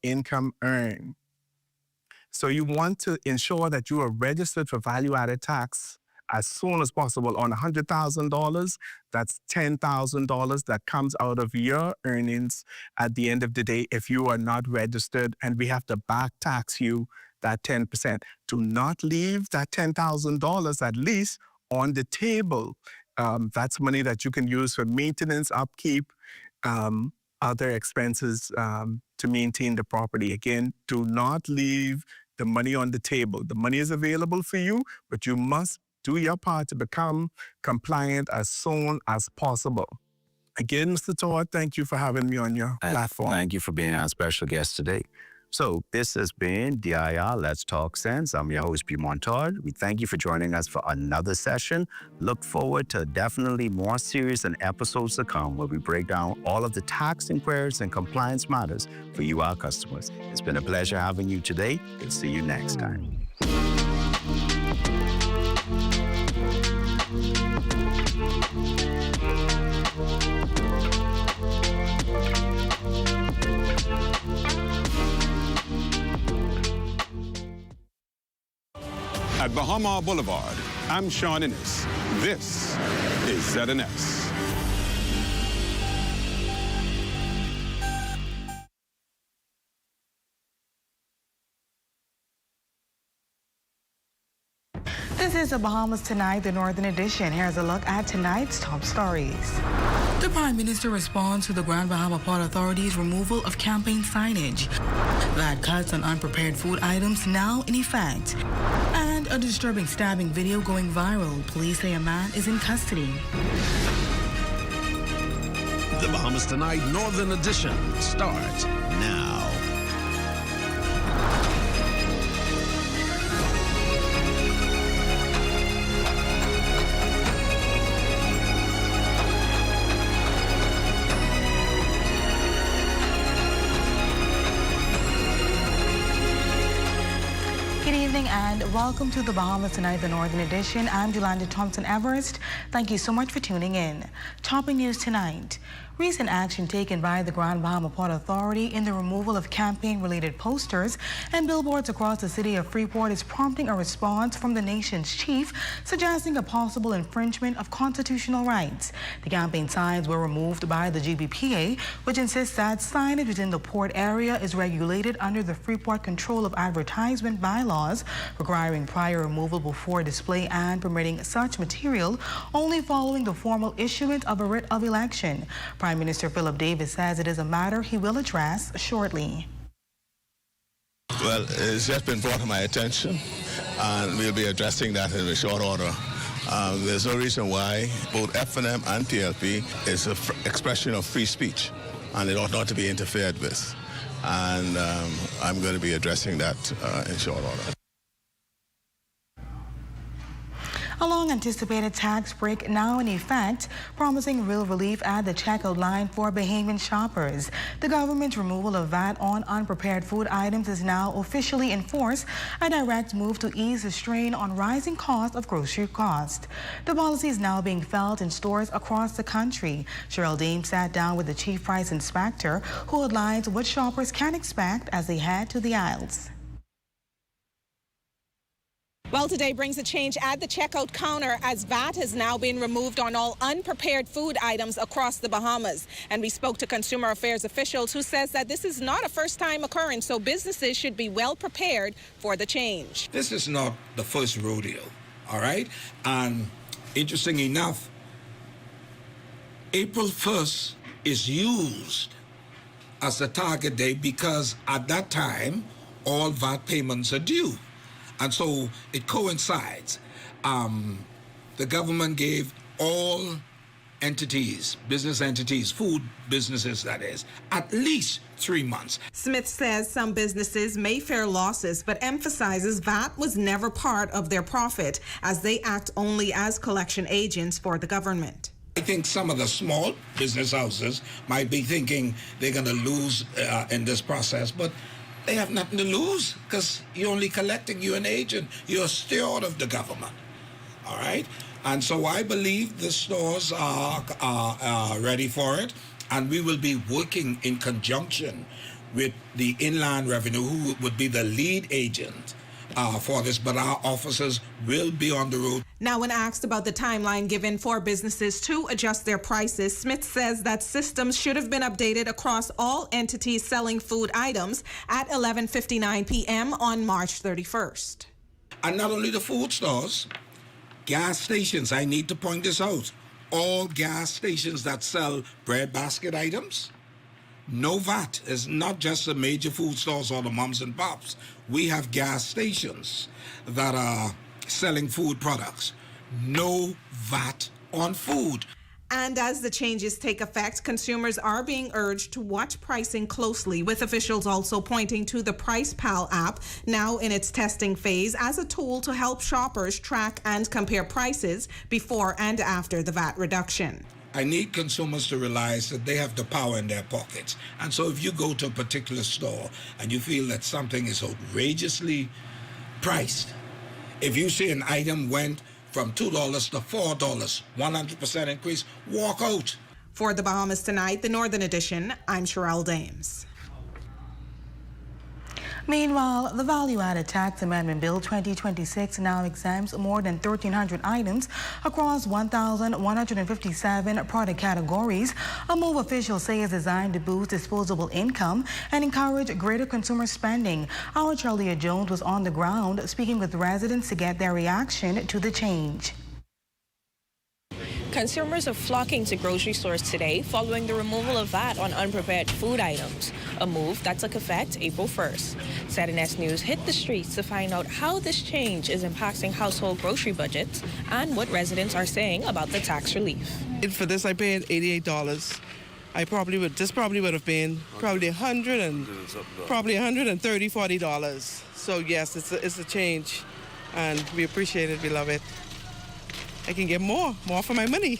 income earned. So you want to ensure that you are registered for value-added tax as soon as possible. On $100,000, that's $10,000 that comes out of your earnings at the end of the day if you are not registered, and we have to back tax you that 10%. Do not leave that $10,000 at least on the table. That's money that you can use for maintenance, upkeep, other expenses to maintain the property. Again, do not leave the money on the table. The money is available for you, but you must do your part to become compliant as soon as possible. Again, Mr. Todd, thank you for having me on your platform. Thank you for being our special guest today. So this has been DIR Let's Talk Sense. I'm your host, P. Montard. We thank you for joining us for another session. Look forward to definitely more series and episodes to come where we break down all of the tax inquiries and compliance matters for you, our customers. It's been a pleasure having you today. We'll see you next time. At Bahama Boulevard, I'm Sean Innes. This is ZNS. This is the Bahamas Tonight, the Northern Edition. Here's a look at tonight's top stories. The Prime Minister responds to the Grand Bahama Port Authority's removal of campaign signage. VAT cuts on unprepared food items now in effect. And a disturbing stabbing video going viral. Police say a man is in custody. The Bahamas Tonight Northern Edition starts now. Good evening and welcome to the Bahamas Tonight, the Northern Edition. I'm Jolanda Thompson-Everest. Thank you so much for tuning in. Topping news tonight. Recent action taken by the Grand Bahama Port Authority in the removal of campaign-related posters and billboards across the city of Freeport is prompting a response from the nation's chief, suggesting a possible infringement of constitutional rights. The campaign signs were removed by the GBPA, which insists that signage within the port area is regulated under the Freeport Control of Advertisement bylaws, requiring prior removal before display and permitting such material only following the formal issuance of a writ of election. Prime Minister Philip Davis says it is a matter he will address shortly. Well, it's just been brought to my attention, and we'll be addressing that in a short order. There's no reason why both F&M and TLP is an expression of free speech, and it ought not to be interfered with. And I'm going to be addressing that in short order. A long-anticipated tax break now in effect, promising real relief at the checkout line for Bahamian shoppers. The government's removal of VAT on unprepared food items is now officially in force, a direct move to ease the strain on rising costs of grocery costs. The policy is now being felt in stores across the country. Cheryl Dame sat down with the chief price inspector, who outlines what shoppers can expect as they head to the aisles. Well, today brings a change at the checkout counter as VAT has now been removed on all unprepared food items across the Bahamas. And we spoke to consumer affairs officials who says that this is not a first-time occurrence, so businesses should be well prepared for the change. This is not the first rodeo, all right? And interesting enough, April 1st is used as the target date because at that time, all VAT payments are due. And so it coincides. The government gave all entities, business entities, food businesses that is, at least 3 months. Smith says some businesses may fare losses, but emphasizes VAT was never part of their profit as they act only as collection agents for the government. I think some of the small business houses might be thinking they're going to lose in this process, but they have nothing to lose because you're only collecting, you're an agent, you're a steward of the government, all right? And so I believe the stores are ready for it, and we will be working in conjunction with the Inland Revenue, who would be the lead agent for this, but our officers will be on the road. Now, when asked about the timeline given for businesses to adjust their prices, Smith says that systems should have been updated across all entities selling food items at 11:59 p.m. on March 31st. And not only the food stores, gas stations, I need to point this out. All gas stations that sell bread basket items, no VAT. It's not just the major food stores or the moms and pops. We have gas stations that are selling food products. No VAT on food. And as the changes take effect, consumers are being urged to watch pricing closely, with officials also pointing to the Price Pal app, now in its testing phase, as a tool to help shoppers track and compare prices before and after the VAT reduction. I need consumers to realize that they have the power in their pockets. And so if you go to a particular store and you feel that something is outrageously priced, if you see an item went from $2 to $4, 100% increase, walk out. For the Bahamas Tonight, the Northern Edition, I'm Sherelle Dames. Meanwhile, the Value-Added Tax Amendment Bill 2026 now exempts more than 1,300 items across 1,157 product categories, a move officials say is designed to boost disposable income and encourage greater consumer spending. Our Charlia Jones was on the ground speaking with residents to get their reaction to the change. Consumers are flocking to grocery stores today following the removal of VAT on unprepared food items, a move that took effect April 1st. ZNS News hit the streets to find out how this change is impacting household grocery budgets and what residents are saying about the tax relief. For this, I paid $88. This probably would have been probably $130, $40. So yes, it's a change, and we appreciate it. We love it. I can get more for my money.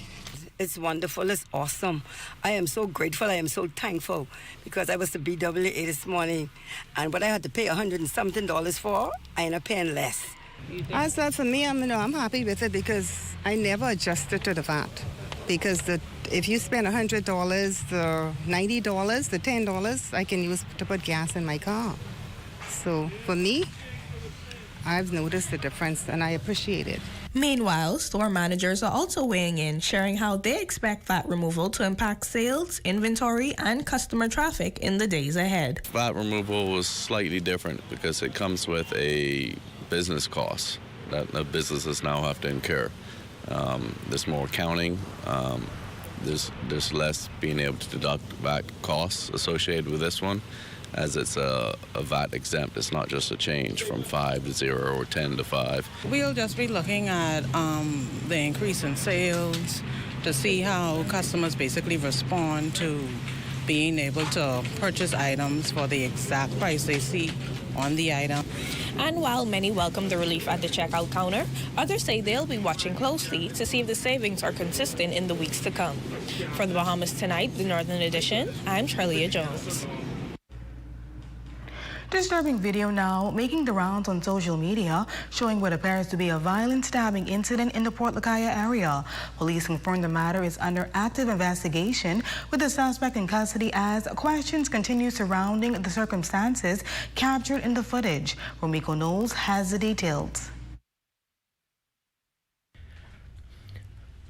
It's wonderful. It's awesome. I am so grateful. I am so thankful because I was to BWA this morning, and what I had to pay $100 and something for, I end up paying less. I said for me, I'm happy with it because I never adjusted to the VAT. Because if you spend $100, the $90, the $10, I can use to put gas in my car. So for me, I've noticed the difference and I appreciate it. Meanwhile, store managers are also weighing in, sharing how they expect VAT removal to impact sales, inventory, and customer traffic in the days ahead. VAT removal was slightly different because it comes with a business cost that the businesses now have to incur. There's more accounting. There's less being able to deduct VAT costs associated with this one, as it's a VAT exempt. It's not just a change from 5 to 0 or 10 to 5. We'll just be looking at the increase in sales to see how customers basically respond to being able to purchase items for the exact price they see on the item. And while many welcome the relief at the checkout counter, others say they'll be watching closely to see if the savings are consistent in the weeks to come. For the Bahamas Tonight, the Northern Edition, I'm Charlia Jones. Disturbing video now making the rounds on social media showing what appears to be a violent stabbing incident in the Port Lacaya area. Police confirm the matter is under active investigation with the suspect in custody as questions continue surrounding the circumstances captured in the footage. Romiko Knowles has the details.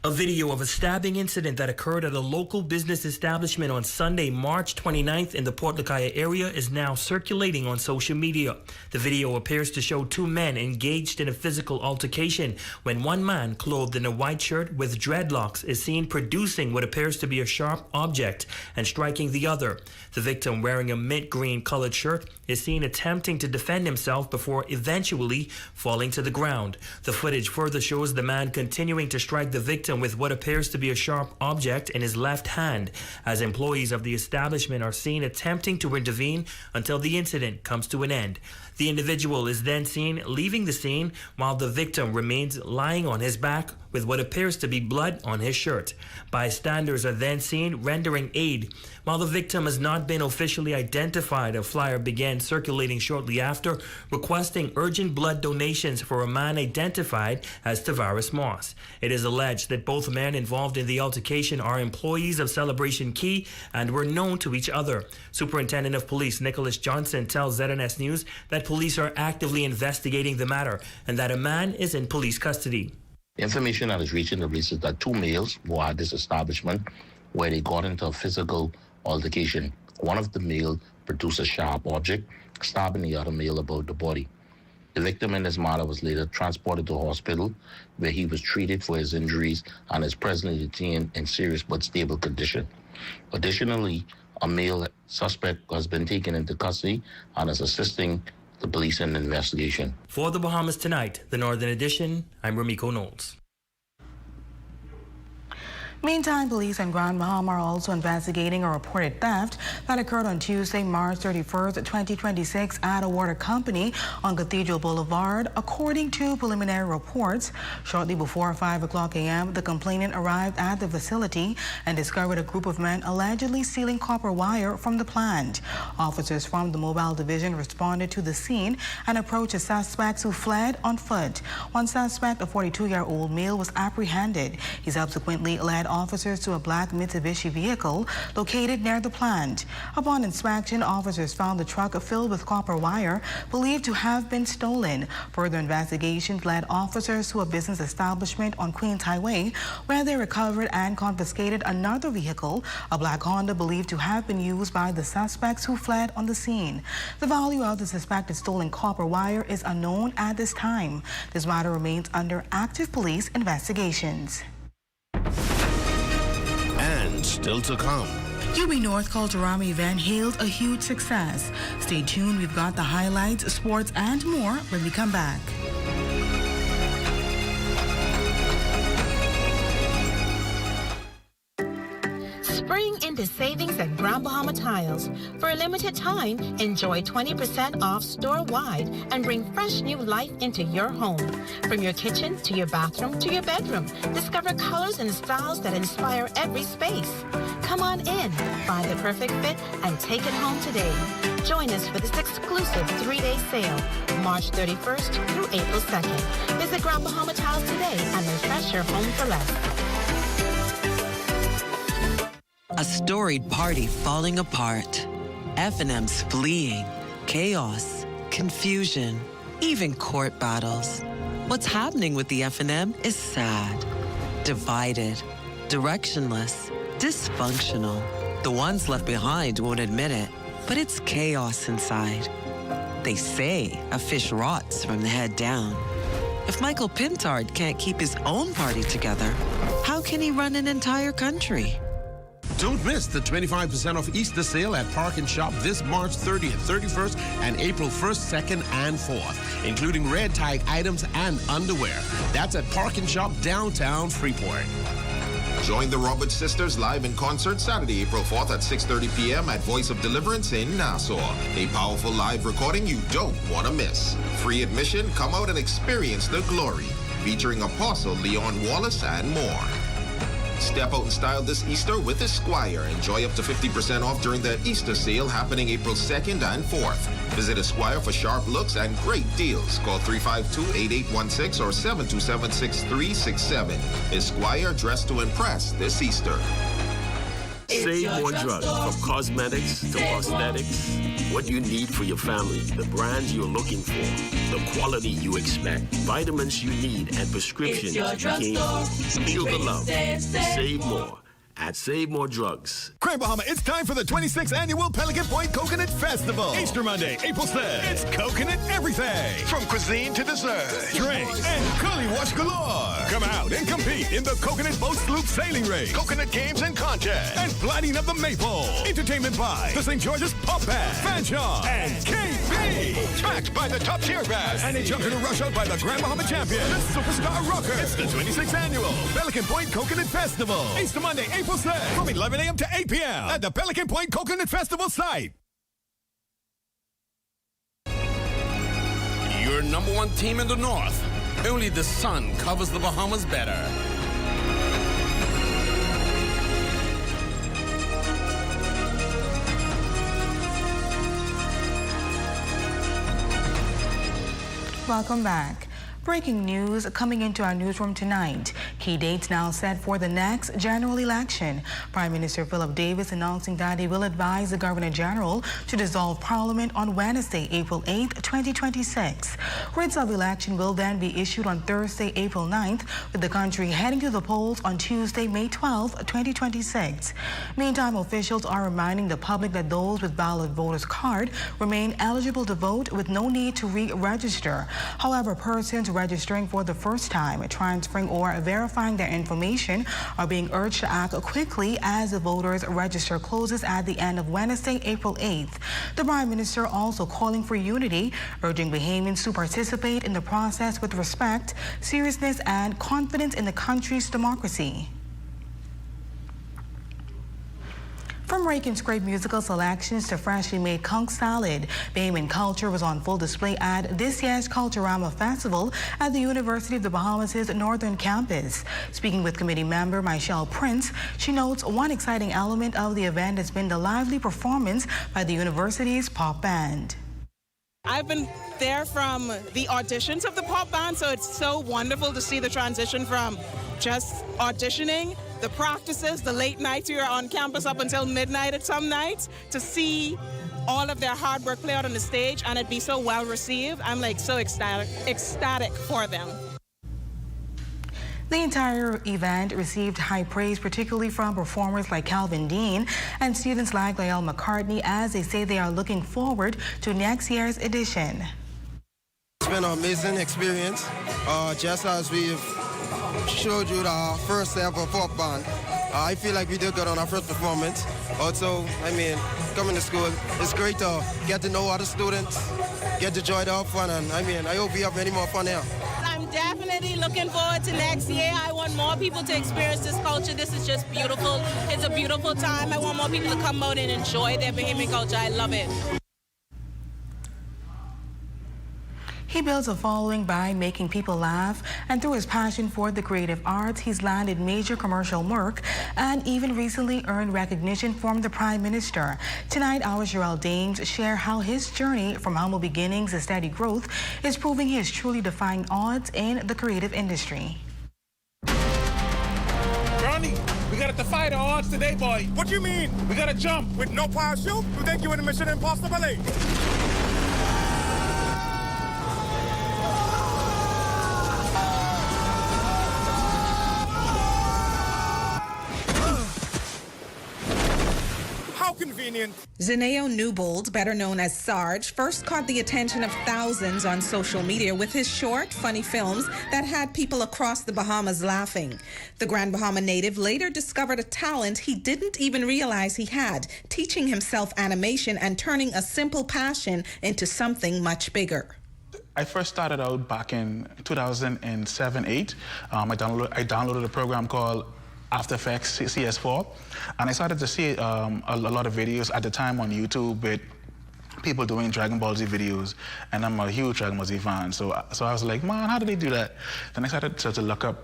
A video of a stabbing incident that occurred at a local business establishment on Sunday, March 29th in the Port Lacaya area is now circulating on social media. The video appears to show two men engaged in a physical altercation when one man, clothed in a white shirt with dreadlocks, is seen producing what appears to be a sharp object and striking the other. The victim, wearing a mint green colored shirt, is seen attempting to defend himself before eventually falling to the ground. The footage further shows the man continuing to strike the victim with what appears to be a sharp object in his left hand, as employees of the establishment are seen attempting to intervene until the incident comes to an end. The individual is then seen leaving the scene while the victim remains lying on his back with what appears to be blood on his shirt. Bystanders are then seen rendering aid. While the victim has not been officially identified, a flyer began circulating shortly after requesting urgent blood donations for a man identified as Tavares Moss. It is alleged that both men involved in the altercation are employees of Celebration Key and were known to each other. Superintendent of Police Nicholas Johnson tells ZNS News that police are actively investigating the matter and that a man is in police custody. Information that is reaching the police is that two males were at this establishment where they got into a physical altercation. One of the males produced a sharp object, stabbing the other male about the body. The victim and his mother was later transported to a hospital where he was treated for his injuries and is presently detained in serious but stable condition. Additionally, a male suspect has been taken into custody and is assisting the police in the investigation. For the Bahamas Tonight, the Northern Edition, I'm Ramiko Knowles. Meantime, police in Grand Bahama are also investigating a reported theft that occurred on Tuesday, March 31st, 2026 at a water company on Cathedral Boulevard. According to preliminary reports, shortly before 5 o'clock a.m., the complainant arrived at the facility and discovered a group of men allegedly stealing copper wire from the plant. Officers from the mobile division responded to the scene and approached the suspects who fled on foot. One suspect, a 42-year-old male, was apprehended. He subsequently led officers to a black Mitsubishi vehicle located near the plant. Upon inspection, officers found the truck filled with copper wire believed to have been stolen. Further investigations led officers to a business establishment on Queens Highway where they recovered and confiscated another vehicle, a black Honda believed to have been used by the suspects who fled on the scene. The value of the suspected stolen copper wire is unknown at this time. This matter remains under active police investigations. And still to come. UB North Culturama event hailed a huge success. Stay tuned, we've got the highlights, sports, and more when we come back. Spring into savings at Grand Bahama Tiles. For a limited time, enjoy 20% off store-wide and bring fresh new life into your home. From your kitchen to your bathroom to your bedroom, discover colors and styles that inspire every space. Come on in, find the perfect fit, and take it home today. Join us for this exclusive 3-day sale, March 31st through April 2nd. Visit Grand Bahama Tiles today and refresh your home for less. A storied party falling apart. F&M's fleeing. Chaos. Confusion. Even court battles. What's happening with the F&M is sad. Divided. Directionless. Dysfunctional. The ones left behind won't admit it, but it's chaos inside. They say a fish rots from the head down. If Michael Pintard can't keep his own party together, how can he run an entire country? Don't miss the 25% off Easter sale at Park & Shop this March 30th, 31st, and April 1st, 2nd, and 4th, including red tag items and underwear. That's at Park & Shop downtown Freeport. Join the Roberts Sisters live in concert Saturday, April 4th at 6:30 p.m. at Voice of Deliverance in Nassau. A powerful live recording you don't want to miss. Free admission, come out and experience the glory. Featuring Apostle Leon Wallace and more. Step out in style this Easter with Esquire. Enjoy up to 50% off during the Easter sale happening April 2nd and 4th. Visit Esquire for sharp looks and great deals. Call 352-8816 or 727-6367. Esquire, dressed to impress this Easter. Save more drugs, from cosmetics to prosthetics. What you need for your family, the brands you're looking for, the quality you expect, vitamins you need, and prescriptions you can. Feel the love. Save more at Save More Drugs. Grand Bahama, it's time for the 26th Annual Pelican Point Coconut Festival. Easter Monday, April 3rd. It's coconut everything. From cuisine to dessert, drinks, and curly wash galore. Come out and compete in the Coconut Boat Sloop Sailing Race, Coconut Games and Contests, and Flooding of the Maple. Entertainment by the St. George's Pop Band, Fanchon, and KB. Backed by the Top Tier Bass. And a junket to rush out by the Grand Bahama Champion, the Superstar Rocker. It's the 26th Annual Pelican Point Coconut Festival. Easter Monday, April 3rd, from 11 a.m. to 8 p.m. at the Pelican Point Coconut Festival site. Your number one team in the North. Only the sun covers the Bahamas better. Welcome back. Breaking news coming into our newsroom tonight. Key dates now set for the next general election. Prime Minister Philip Davis announcing that he will advise the Governor General to dissolve Parliament on Wednesday, April 8, 2026. Writs of election will then be issued on Thursday, April 9th, with the country heading to the polls on Tuesday, May 12, 2026. Meantime, officials are reminding the public that those with valid voter's card remain eligible to vote with no need to re-register. However, persons registering for the first time, transferring or verifying their information are being urged to act quickly as the voters register closes at the end of Wednesday, April 8th. The Prime Minister also calling for unity, urging Bahamians to participate in the process with respect, seriousness, and confidence in the country's democracy. From rake and scrape musical selections to freshly made conch salad, Bahamian culture was on full display at this year's Culturama Festival at the University of the Bahamas' Northern Campus. Speaking with committee member Michelle Prince, she notes one exciting element of the event has been the lively performance by the university's pop band. I've been there from the auditions of the pop band, so it's so wonderful to see the transition from just auditioning, the practices, the late nights we were on campus up until midnight at some nights, to see all of their hard work play out on the stage and it be so well received. I'm like so ecstatic for them. The entire event received high praise, particularly from performers like Calvin Dean and students like Lyle McCartney, as they say they are looking forward to next year's edition. It's been an amazing experience, just as we've showed you the first ever pop band. I feel like we did good on our first performance. Also, I mean, coming to school, it's great to get to know other students, get to join the fun, and I mean, I hope we have many more fun here. I'm definitely looking forward to next year. I want more people to experience this culture. This is just beautiful. It's a beautiful time. I want more people to come out and enjoy their Bahamian culture. I love it. He builds a following by making people laugh, and through his passion for the creative arts, he's landed major commercial work and even recently earned recognition from the Prime Minister. Tonight, our Jarrell Dames share how his journey from humble beginnings to steady growth is proving he is truly defying odds in the creative industry. Ronnie, we gotta defy the odds today, boy. What do you mean? We gotta jump with no parachute? You think you're in a Mission Impossible? Convenient. Zeneo Newbold, better known as Sarge, first caught the attention of thousands on social media with his short, funny films that had people across the Bahamas laughing. The Grand Bahama native later discovered a talent he didn't even realize he had, teaching himself animation and turning a simple passion into something much bigger. I first started out back in 2007-8. I downloaded a program called After Effects CS4, and I started to see a lot of videos at the time on YouTube with people doing Dragon Ball Z videos, and I'm a huge Dragon Ball Z fan, so I was like, man, how do they do that? Then I started to look up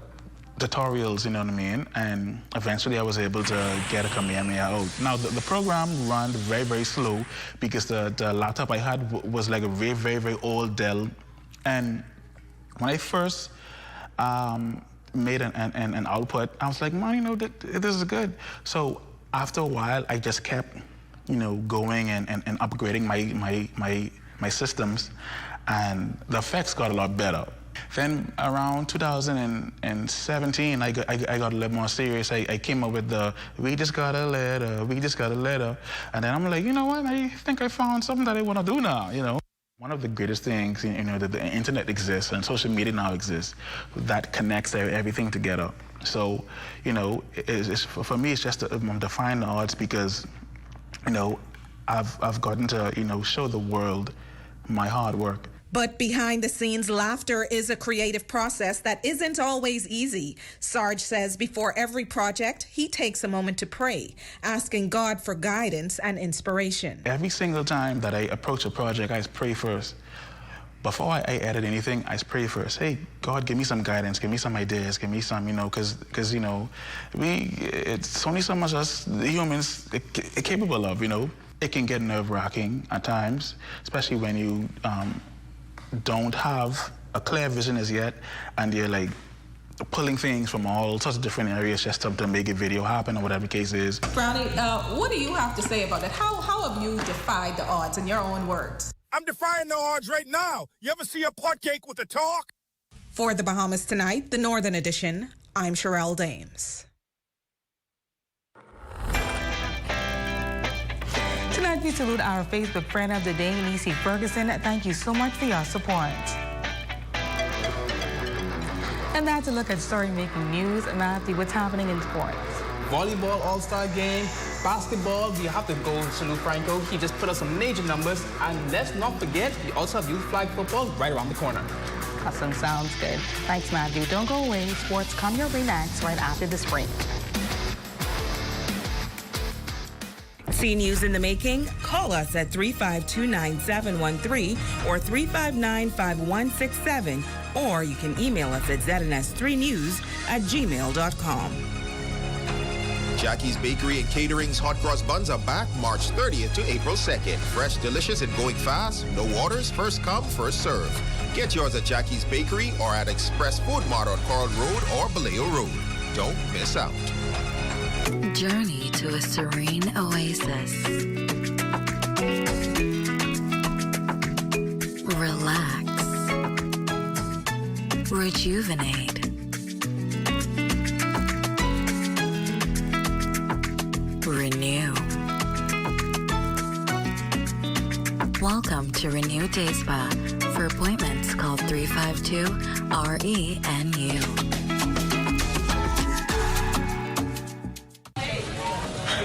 tutorials, you know what I mean, and eventually I was able to get a Kamehameha out. Now, the program ran very, very slow because the laptop I had was like a very, very, very old Dell, and when I first made an output, I was like, man, you know, this is good. So after a while, I just kept, you know, going and upgrading my systems, and the effects got a lot better. Then around 2017, I got a little more serious. I came up with the we just got a letter, and then I'm like, you know what, I think I found something that I want to do now, you know. One of the greatest things, you know, that the internet exists and social media now exists that connects everything together. So, you know, for me, it's just to define the odds because, you know, I've gotten to, you know, show the world my hard work. But behind the scenes, laughter is a creative process that isn't always easy. Sarge says before every project, he takes a moment to pray, asking God for guidance and inspiration. Every single time that I approach a project, I pray first. Before I edit anything, I pray first. Hey, God, give me some guidance, give me some ideas, give me some, you know, because you know, it's only so much us humans are capable of, you know. It can get nerve-wracking at times, especially when you don't have a clear vision as yet, and they're like pulling things from all sorts of different areas just to make a video happen or whatever the case is. Brownie, what do you have to say about that? How have you defied the odds in your own words? I'm defying the odds right now. You ever see a pot cake with a talk? For the Bahamas Tonight, the Northern Edition, I'm Sherelle Dames. Tonight we salute our Facebook friend of the day, Niecy Ferguson. Thank you so much for your support. And that's a look at story-making news. Matthew, what's happening in sports? Volleyball All-Star game, basketball, we have to go salute Franco. He just put up some major numbers. And let's not forget, we also have youth flag football right around the corner. Awesome, sounds good. Thanks, Matthew. Don't go away. Sports come your way next, right after the break. See news in the making? Call us at 352-9713 or 359-5167, or you can email us at zns3news@gmail.com. Jackie's Bakery and Catering's hot cross buns are back March 30th to April 2nd. Fresh, delicious, and going fast. No orders, first come, first serve. Get yours at Jackie's Bakery or at Express Food Mart on Coral Road or Vallejo Road. Don't miss out. Journey to a serene oasis. Relax. Rejuvenate. Renew. Welcome to Renew Day Spa. For appointments, call 352-RENU.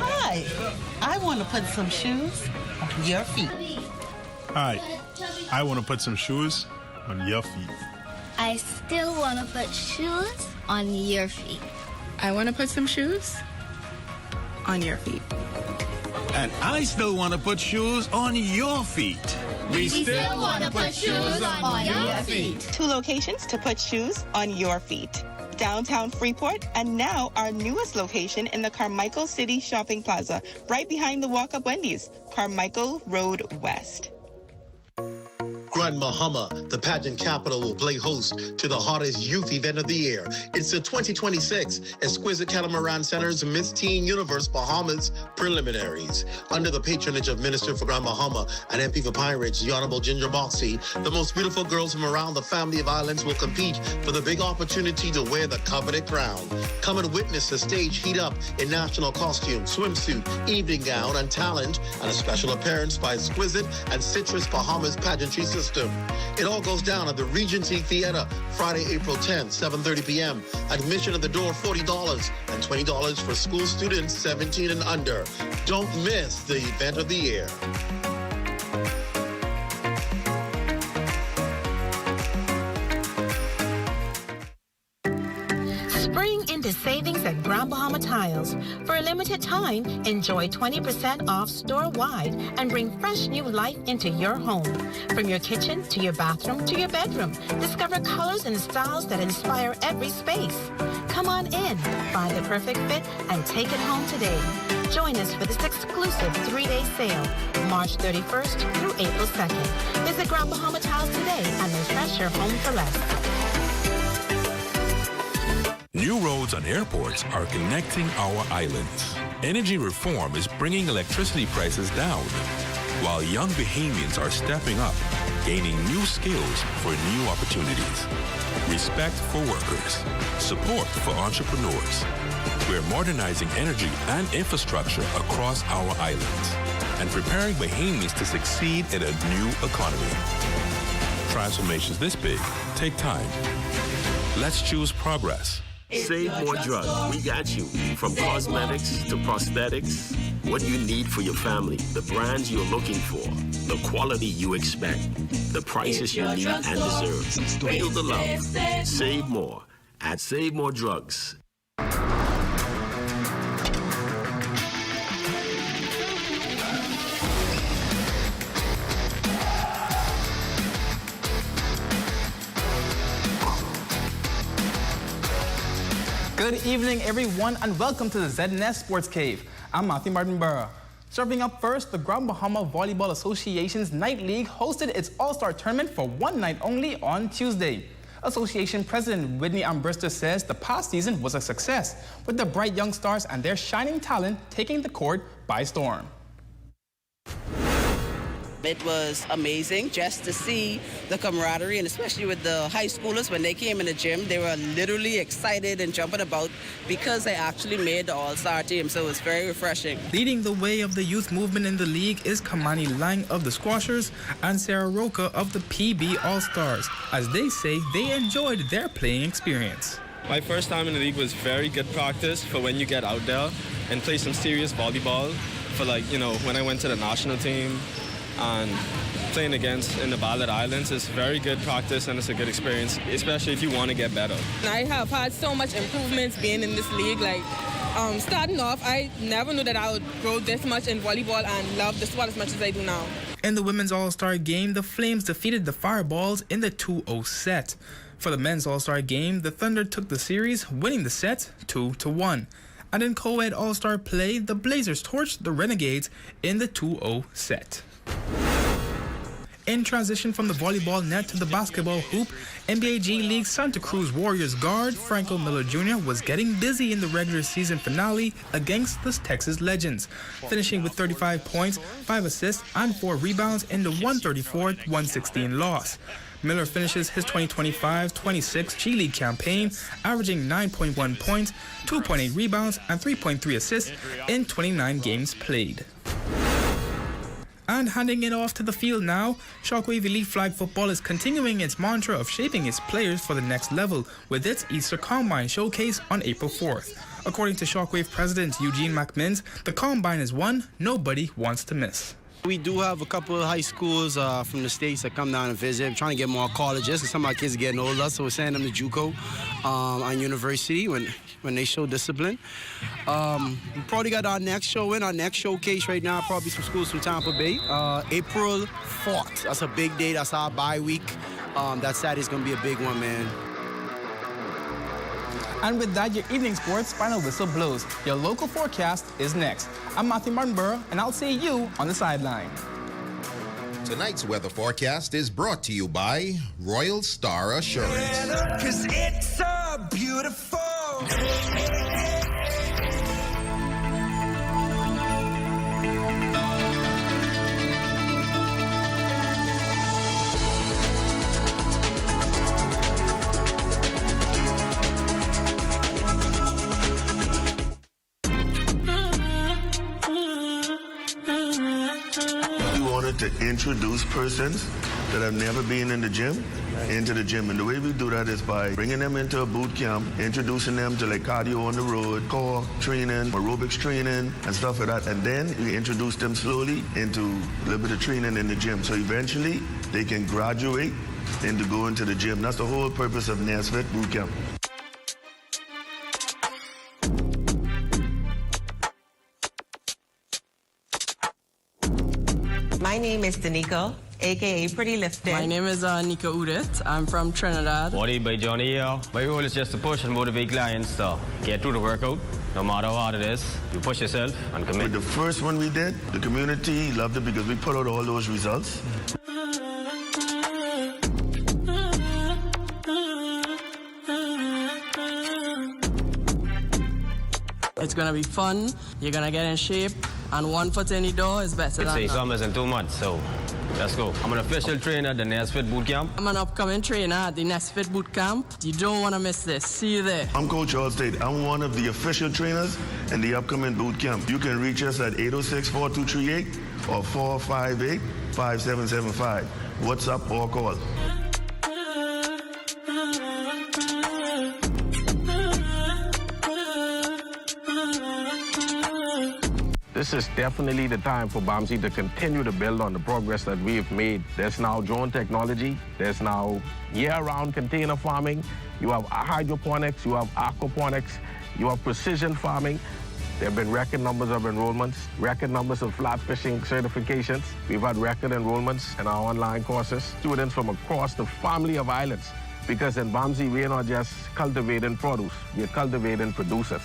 Hi, I want to put some shoes on your feet. Hi, I want to put some shoes on your feet. I still want to put shoes on your feet. I want to put some shoes on your feet. And I still want to put shoes on your feet. We still want to put shoes on your feet. 2 locations to put shoes on your feet. Downtown Freeport, and now our newest location in the Carmichael City Shopping Plaza, right behind the Walk Up Wendy's, Carmichael Road West. Grand Bahama, the pageant capital, will play host to the hottest youth event of the year. It's the 2026 Exquisite Catamaran Center's Miss Teen Universe Bahamas Preliminaries. Under the patronage of Minister for Grand Bahama and MP for Pirates, the Honorable Ginger Moxie, the most beautiful girls from around the family of islands will compete for the big opportunity to wear the coveted crown. Come and witness the stage heat up in national costume, swimsuit, evening gown, and talent, and a special appearance by Exquisite and Citrus Bahamas pageantry system. It all goes down at the Regency Theater, Friday, April 10th, 7:30 p.m. Admission at the door, $40 and $20 for school students 17 and under. Don't miss the event of the year. Spring into savings at Grand Bahama Tiles. For a limited time, enjoy 20% off store-wide and bring fresh new life into your home. From your kitchen to your bathroom to your bedroom, discover colors and styles that inspire every space. Come on in, find the perfect fit, and take it home today. Join us for this exclusive 3-day sale, March 31st through April 2nd. Visit Grand Bahama Tiles today and refresh your home for less. New roads and airports are connecting our islands. Energy reform is bringing electricity prices down, while young Bahamians are stepping up, gaining new skills for new opportunities. Respect for workers. Support for entrepreneurs. We're modernizing energy and infrastructure across our islands and preparing Bahamians to succeed in a new economy. Transformations this big take time. Let's choose progress. Save more drugs. We got you. From cosmetics to prosthetics. What you need for your family. The brands you're looking for. The quality you expect. The prices you need and deserve. Feel the love. Save more at Save More Drugs. Good evening, everyone, and welcome to the ZNS Sports Cave. I'm Matthew Martin Burrow. Serving up first, the Grand Bahama Volleyball Association's Night League hosted its All-Star Tournament for one night only on Tuesday. Association President Whitney Ambrister says the past season was a success, with the bright young stars and their shining talent taking the court by storm. It was amazing just to see the camaraderie, and especially with the high schoolers when they came in the gym, they were literally excited and jumping about because they actually made the all-star team, so it was very refreshing. Leading the way of the youth movement in the league is Kamani Lang of the Squashers and Sarah Roca of the PB All-Stars. As they say, they enjoyed their playing experience. My first time in the league was very good practice for when you get out there and play some serious volleyball for, like, you know, when I went to the national team. And playing against in the Ballad Islands is very good practice, and it's a good experience, especially if you want to get better. I have had so much improvements being in this league. Like, starting off, I never knew that I would grow this much in volleyball and love the sport as much as I do now. In the women's All-Star game, the Flames defeated the Fireballs in the 2-0 set. For the men's All-Star game, the Thunder took the series, winning the set 2-1. And in co-ed All-Star play, the Blazers torched the Renegades in the 2-0 set. In transition from the volleyball net to the basketball hoop, NBA G League Santa Cruz Warriors guard Franco Miller Jr. was getting busy in the regular season finale against the Texas Legends, finishing with 35 points, 5 assists, and 4 rebounds in the 134-116 loss. Miller finishes his 2025-26 G League campaign, averaging 9.1 points, 2.8 rebounds, and 3.3 assists in 29 games played. And handing it off to the field now, Shockwave Elite Flag Football is continuing its mantra of shaping its players for the next level with its Easter Combine showcase on April 4th. According to Shockwave President Eugene McMinns, the Combine is one nobody wants to miss. We do have a couple of high schools from the States that come down and visit. We're trying to get more colleges, and some of our kids are getting older, so we're sending them to JUCO and university when they show discipline. We probably got our next showcase right now, probably some schools from Tampa Bay. April 4th, that's a big day, that's our bye week. That Saturday's gonna be a big one, man. And with that, your evening sports final whistle blows. Your local forecast is next. I'm Matthew Martinborough, and I'll see you on the sideline. Tonight's weather forecast is brought to you by Royal Star Assurance. 'Cause it's so beautiful. To introduce persons that have never been in the gym into the gym, and the way we do that is by bringing them into a boot camp, introducing them to like cardio on the road, core training, aerobics training, and stuff like that, and then we introduce them slowly into a little bit of training in the gym, so eventually they can graduate into going to the gym. That's the whole purpose of NASFIT boot camp. My name is Danica, a.k.a. Pretty Lifted. My name is Nika Udit. I'm from Trinidad. Body by Johnny here. My role is just to push and motivate clients to get through the workout. No matter how hard it is, you push yourself and commit. With the first one we did, the community loved it because we put out all those results. It's going to be fun. You're going to get in shape. And 1 foot in the door is better than none. It's summers in 2 months, so let's go. I'm an official trainer at the NASFIT Boot Camp. I'm an upcoming trainer at the NASFIT Boot Camp. You don't want to miss this. See you there. I'm Coach Allstate. I'm one of the official trainers in the upcoming boot camp. You can reach us at 806-4238 or 458-5775. WhatsApp or call. This is definitely the time for BAMSI to continue to build on the progress that we've made. There's now drone technology. There's now year-round container farming. You have hydroponics. You have aquaponics. You have precision farming. There have been record numbers of enrollments, record numbers of flat fishing certifications. We've had record enrollments in our online courses. Students from across the family of islands. Because in BAMSI, we're not just cultivating produce. We're cultivating producers.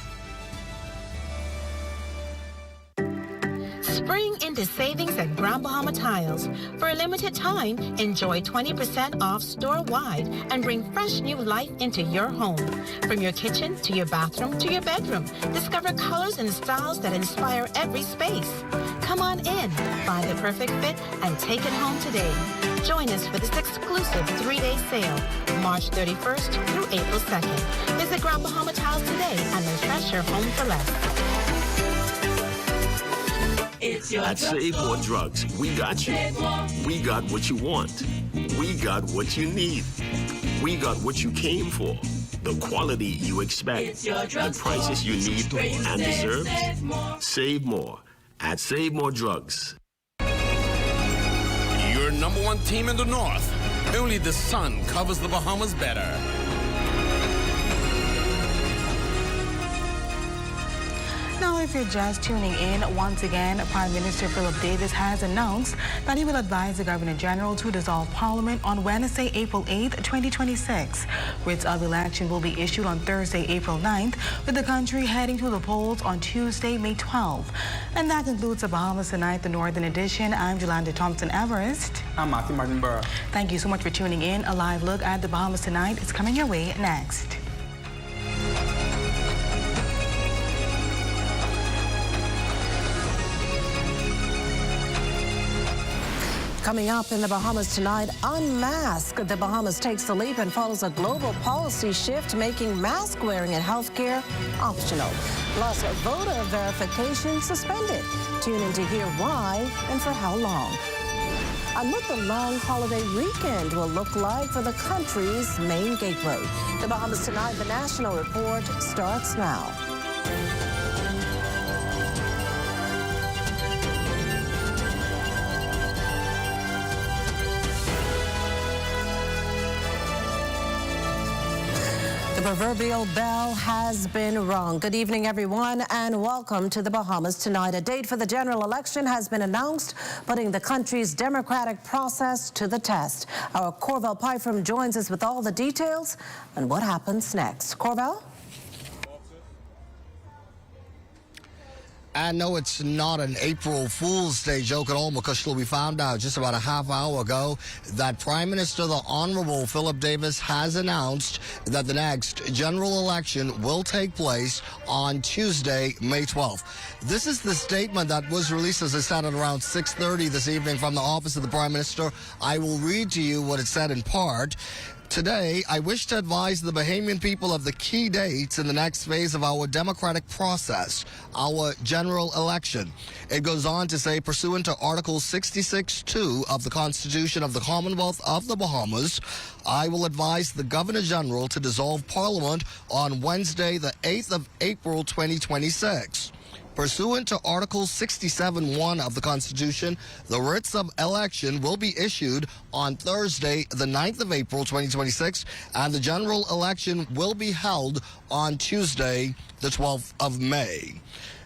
Spring into savings at Grand Bahama Tiles. For a limited time, enjoy 20% off store-wide and bring fresh new life into your home. From your kitchen to your bathroom to your bedroom, discover colors and styles that inspire every space. Come on in, find the perfect fit, and take it home today. Join us for this exclusive 3-day sale, March 31st through April 2nd. Visit Grand Bahama Tiles today and refresh your home for less. At Save More Drugs, we got you. We got what you want. We got what you need. We got what you came for. The quality you expect. The prices you need and deserve. Save more at Save More Drugs. Your number one team in the North. Only the sun covers the Bahamas better. Now, if you're just tuning in, once again, Prime Minister Philip Davis has announced that he will advise the Governor General to dissolve Parliament on Wednesday, April 8th, 2026. Writs of election will be issued on Thursday, April 9th, with the country heading to the polls on Tuesday, May 12th. And that concludes the Bahamas Tonight, the Northern Edition. I'm Jolanda Thompson-Everest. I'm Matthew Martin-Burr. Thank you so much for tuning in. A live look at the Bahamas Tonight is coming your way next. Coming up in the Bahamas tonight, Unmask. The Bahamas takes the leap and follows a global policy shift, making mask wearing in healthcare optional. Plus, voter verification suspended. Tune in to hear why and for how long. And what the long holiday weekend will look like for the country's main gateway. The Bahamas Tonight, the National Report starts now. The proverbial bell has been rung. Good evening, everyone, and welcome to the Bahamas Tonight. A date for the general election has been announced, putting the country's democratic process to the test. Our Corval Pyfrom joins us with all the details and what happens next. Corval? And no, it's not an April Fool's Day joke at all, because we found out just about a half hour ago that Prime Minister, the Honorable Philip Davis, has announced that the next general election will take place on Tuesday, May 12th. This is the statement that was released, as I said, at around 6:30 this evening from the office of the Prime Minister. I will read to you what it said in part. Today, I wish to advise the Bahamian people of the key dates in the next phase of our democratic process, our general election. It goes on to say, pursuant to Article 66(2) of the Constitution of the Commonwealth of the Bahamas, I will advise the Governor General to dissolve Parliament on Wednesday, the 8th of April, 2026. Pursuant to Article 67(1) of the Constitution, the writs of election will be issued on Thursday, the 9th of April, 2026, and the general election will be held on Tuesday, the 12th of May.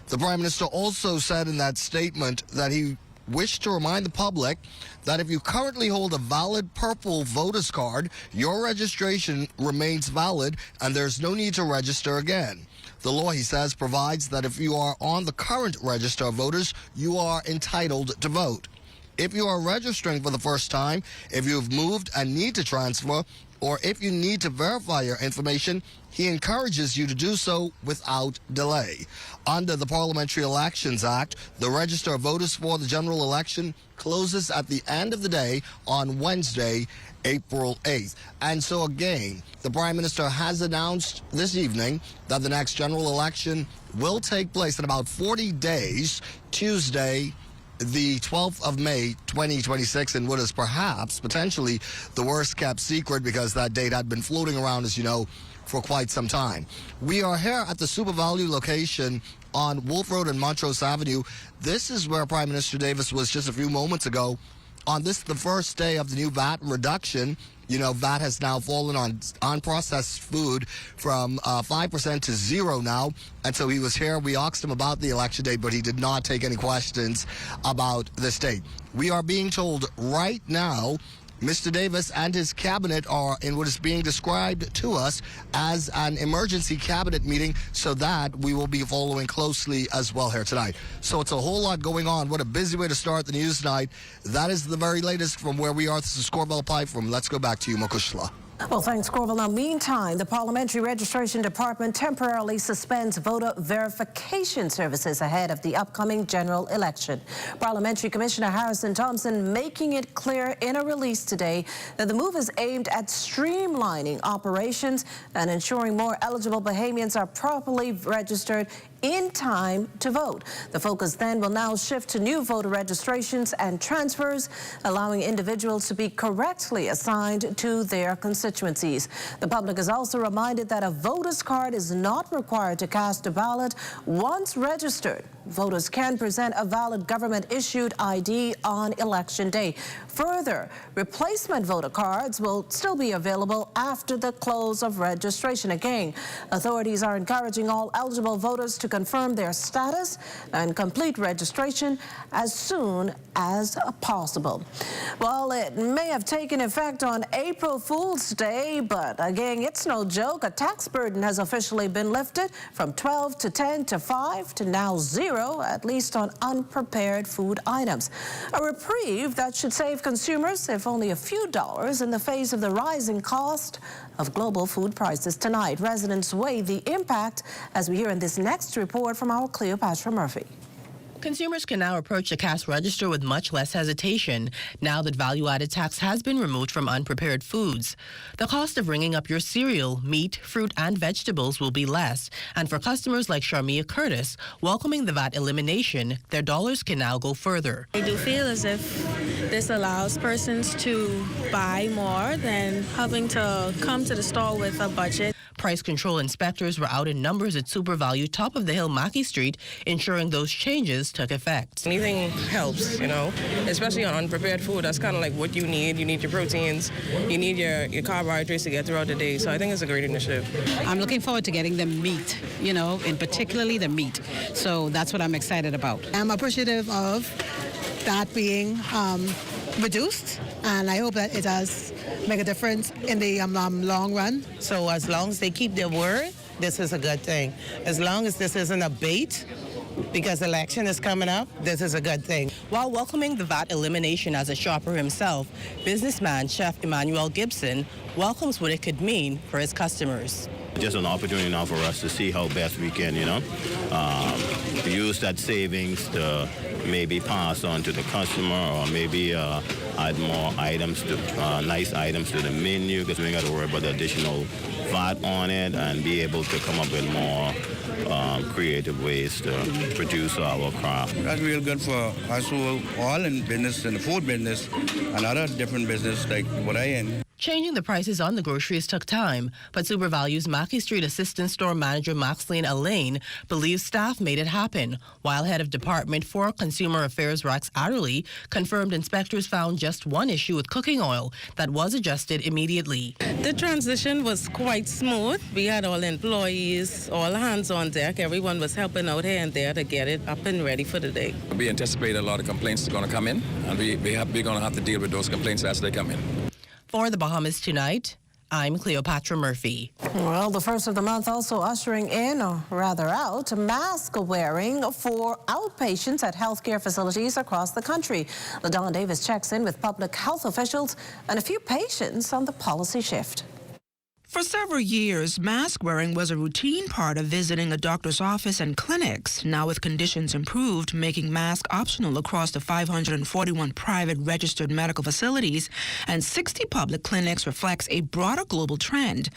The Prime Minister also said in that statement that he wished to remind the public that if you currently hold a valid purple voter's card, your registration remains valid and there's no need to register again. The law, he says, provides that if you are on the current register of voters, you are entitled to vote. If you are registering for the first time, if you've moved and need to transfer, or if you need to verify your information, he encourages you to do so without delay. Under the Parliamentary Elections Act, the register of voters for the general election closes at the end of the day on Wednesday, April 8th. And so again, the Prime Minister has announced this evening that the next general election will take place in about 40 days, Tuesday, the 12th of May, 2026, in what is perhaps potentially the worst kept secret, because that date had been floating around, as you know, for quite some time. We are here at the Super Value location on Wolf Road and Montrose Avenue. This is where Prime Minister Davis was just a few moments ago. On this, the first day of the new VAT reduction. You know, VAT has now fallen on processed food from 5% to 0 now. And so he was here. We asked him about the election date, but he did not take any questions about this date. We are being told right now Mr. Davis and his cabinet are in what is being described to us as an emergency cabinet meeting, so that we will be following closely as well here tonight. So it's a whole lot going on. What a busy way to start the news tonight. That is the very latest from where we are. This is Corbell Pike from Let's Go Back to You, Makushla. Well, thanks, Corval. Now, meantime, the Parliamentary Registration Department temporarily suspends voter verification services ahead of the upcoming general election. Parliamentary Commissioner Harrison Thompson making it clear in a release today that the move is aimed at streamlining operations and ensuring more eligible Bahamians are properly registered in time to vote. The focus then will now shift to new voter registrations and transfers, allowing individuals to be correctly assigned to their constituencies. The public is also reminded that a voter's card is not required to cast a ballot. Once registered, voters can present a valid government-issued ID on election day. Further, replacement voter cards will still be available after the close of registration. Again, authorities are encouraging all eligible voters to confirm their status and complete registration as soon as possible. Well, it may have taken effect on April Fool's Day, but again, it's no joke. A tax burden has officially been lifted from 12 to 10 to 5 to now 0, at least on unprepared food items. A reprieve that should save consumers, if only a few dollars, in the face of the rising cost of global food prices. Tonight, residents weigh the impact as we hear in this next report from our Cleopatra Murphy. Consumers can now approach the cash register with much less hesitation now that value-added tax has been removed from unprepared foods. The cost of ringing up your cereal, meat, fruit, and vegetables will be less. And for customers like Sharmia Curtis, welcoming the VAT elimination, their dollars can now go further. I do feel as if this allows persons to buy more than having to come to the store with a budget. Price control inspectors were out in numbers at SuperValue top of the hill Mackey Street, ensuring those changes took effect. Anything helps, you know, especially on unprepared food. That's kind of like what you need. You need your proteins, you need your carbohydrates to get throughout the day. So I think it's a great initiative. I'm looking forward to getting the meat, you know, and particularly the meat. So that's what I'm excited about. I'm appreciative of that being reduced, and I hope that it does make a difference in the long run. So as long as they keep their word, this is a good thing. As long as this isn't a bait, because election is coming up, this is a good thing. While welcoming the VAT elimination as a shopper himself, businessman Chef Emmanuel Gibson welcomes what it could mean for his customers. Just an opportunity now for us to see how best we can, use that savings to maybe pass on to the customer, or maybe add more items, nice items to the menu, because we ain't got to worry about the additional VAT on it, and be able to come up with more creative ways to produce our craft. That's real good for us who are all in business, in the food business, and other different business like what I in. Changing the prices on the groceries took time, but SuperValue's Mackey Street Assistant Store Manager Maxine Allain believes staff made it happen, while Head of Department for Consumer Affairs Rex Adderley confirmed inspectors found just one issue with cooking oil that was adjusted immediately. The transition was quite smooth. We had all employees, all hands on deck. Everyone was helping out here and there to get it up and ready for the day. We anticipate a lot of complaints are going to come in, and we're going to have to deal with those complaints as they come in. For the Bahamas Tonight, I'm Cleopatra Murphy. Well, the first of the month also ushering in, or rather out, mask wearing for outpatients at healthcare facilities across the country. LaDon Davis checks in with public health officials and a few patients on the policy shift. For several years, mask wearing was a routine part of visiting a doctor's office and clinics. Now, with conditions improved, making masks optional across the 541 private registered medical facilities and 60 public clinics reflects a broader global trend.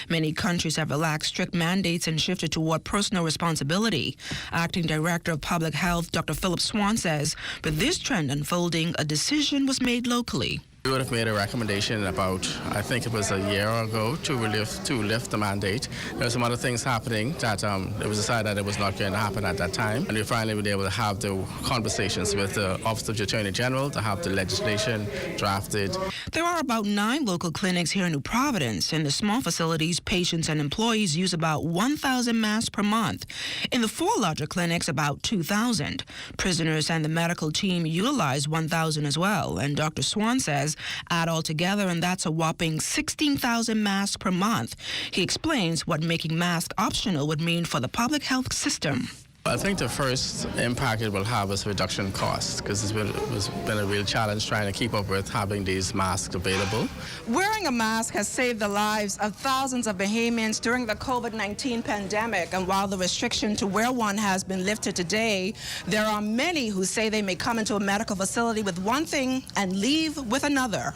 Many countries have relaxed strict mandates and shifted toward personal responsibility. Acting Director of Public Health, Dr. Philip Swan says, with this trend unfolding, a decision was made locally. We would have made a recommendation about, I think it was a year ago, to lift the mandate. There were some other things happening that it was decided that it was not going to happen at that time. And we finally were able to have the conversations with the Office of the Attorney General to have the legislation drafted. There are about 9 local clinics here in New Providence. In the small facilities, patients and employees use about 1,000 masks per month. In the 4 larger clinics, about 2,000. Prisoners and the medical team utilize 1,000 as well. And Dr. Swan says businesses add all together, and that's a whopping 16,000 masks per month. He explains what making masks optional would mean for the public health system. I think the first impact it will have is reduction costs, because it's been a real challenge trying to keep up with having these masks available. Wearing a mask has saved the lives of thousands of Bahamians during the COVID-19 pandemic, and while the restriction to wear one has been lifted today, there are many who say they may come into a medical facility with one thing and leave with another.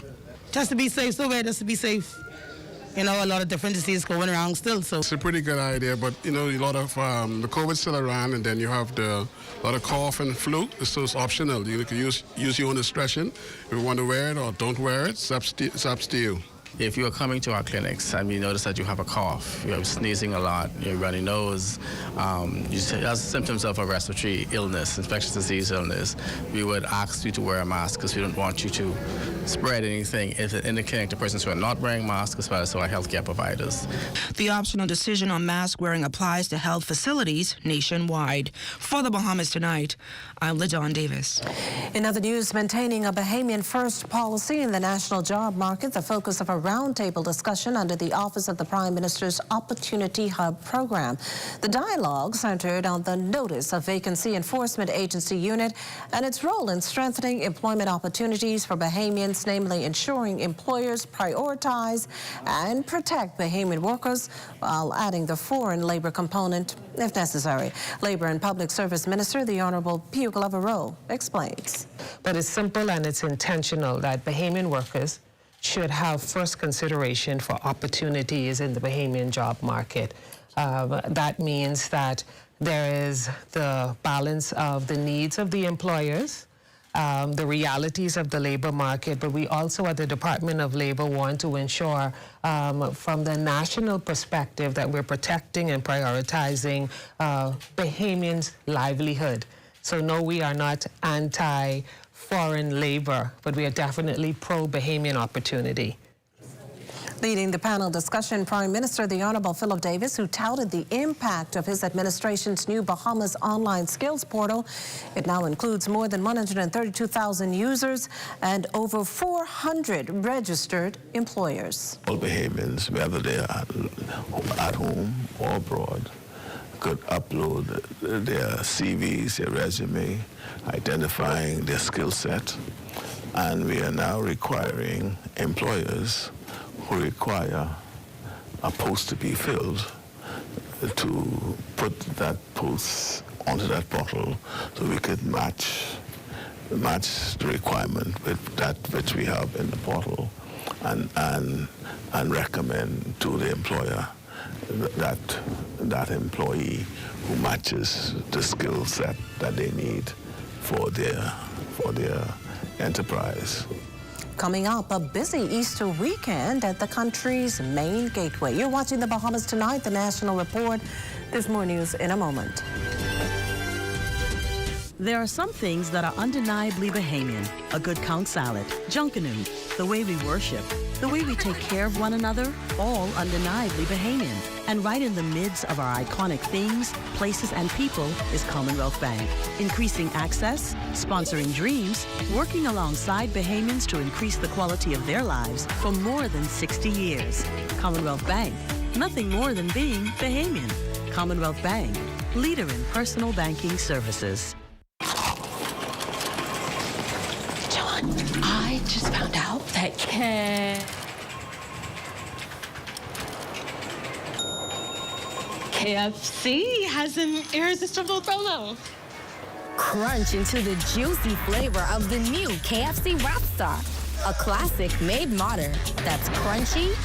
Just to be safe, just to be safe. You know, a lot of different diseases going around still, so. It's a pretty good idea, but, you know, a lot of the COVID still around, and then you have a lot of cough and flu, so it's optional. You can use your own discretion. If you want to wear it or don't wear it, it's up to you. If you are coming to our clinics and you notice that you have a cough, you're sneezing a lot, you're runny nose, you have symptoms of a respiratory illness, infectious disease illness, we would ask you to wear a mask because we don't want you to spread anything in the clinic to persons who are not wearing masks, as well as to our healthcare providers. The optional decision on mask wearing applies to health facilities nationwide. For the Bahamas Tonight, I'm LaDawn Davis. In other news, maintaining a Bahamian first policy in the national job market, the focus of a roundtable discussion under the Office of the Prime Minister's Opportunity Hub program. The dialogue centered on the Notice of Vacancy Enforcement Agency unit and its role in strengthening employment opportunities for Bahamians, namely ensuring employers prioritize and protect Bahamian workers while adding the foreign labor component if necessary. Labor and Public Service Minister, the Honorable Pugh Glover explains. But it's simple and it's intentional that Bahamian workers should have first consideration for opportunities in the Bahamian job market. That means that there is the balance of the needs of the employers, the realities of the labor market, but we also at the Department of Labor want to ensure from the national perspective that we're protecting and prioritizing Bahamians' livelihood. So no, we are not anti-foreign labor, but we are definitely pro-Bahamian opportunity. Leading the panel discussion, Prime Minister, the Honorable Philip Davis, who touted the impact of his administration's new Bahamas online skills portal. It now includes more than 132,000 users and over 400 registered employers. All Bahamians, whether they are at home or abroad, could upload their CVs, their resume, identifying their skill set. And we are now requiring employers who require a post to be filled to put that post onto that portal so we could match the requirement with that which we have in the portal and recommend to the employer that employee who matches the skill set that they need for their enterprise. Coming up, a busy Easter weekend at the country's main gateway. You're watching the Bahamas Tonight, the National Report. There's more news in a moment. There are some things that are undeniably Bahamian. A good count salad, junkanoo, the way we worship, the way we take care of one another, all undeniably Bahamian. And right in the midst of our iconic things, places, and people is Commonwealth Bank. Increasing access, sponsoring dreams, working alongside Bahamians to increase the quality of their lives for more than 60 years. Commonwealth Bank, nothing more than being Bahamian. Commonwealth Bank, leader in personal banking services. I just found out that KFC has an irresistible promo. Crunch into the juicy flavor of the new KFC Rapstar, a classic made modern that's crunchy,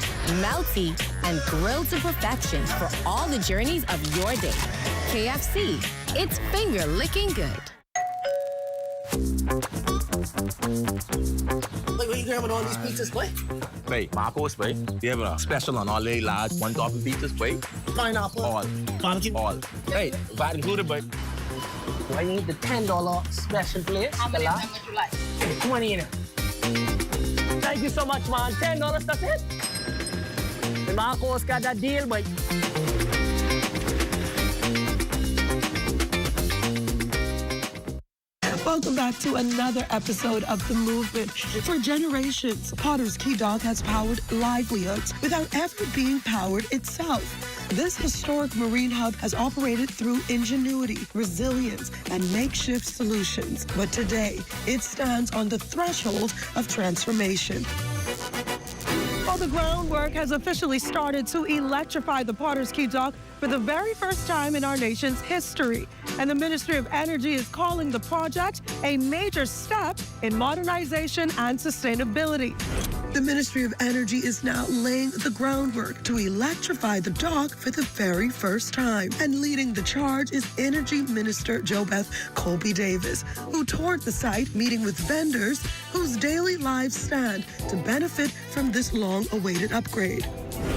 melty, and grilled to perfection for all the journeys of your day. KFC, it's finger-licking good. Look, what you grabbing all these pizzas, boy? Wait, Marcos, wait. We have a special on all the large one-topping pizzas, wait. Pineapple. All. Barbecue. All. Hey, VAT included, but. I need the $10 special plate. How many of them would you like? 20 in it. Thank you so much, man. $10, that's it. The Marcos got that deal, but. Welcome back to another episode of The Movement. For generations, Potter's Key Dock has powered livelihoods without ever being powered itself. This historic marine hub has operated through ingenuity, resilience, and makeshift solutions. But today, it stands on the threshold of transformation. Well, the groundwork has officially started to electrify the Potter's Key Dock for the very first time in our nation's history. And the Ministry of Energy is calling the project a major step in modernization and sustainability. The Ministry of Energy is now laying the groundwork to electrify the dock for the very first time. And leading the charge is Energy Minister JoBeth Colby Davis, who toured the site meeting with vendors whose daily lives stand to benefit from this long-awaited upgrade.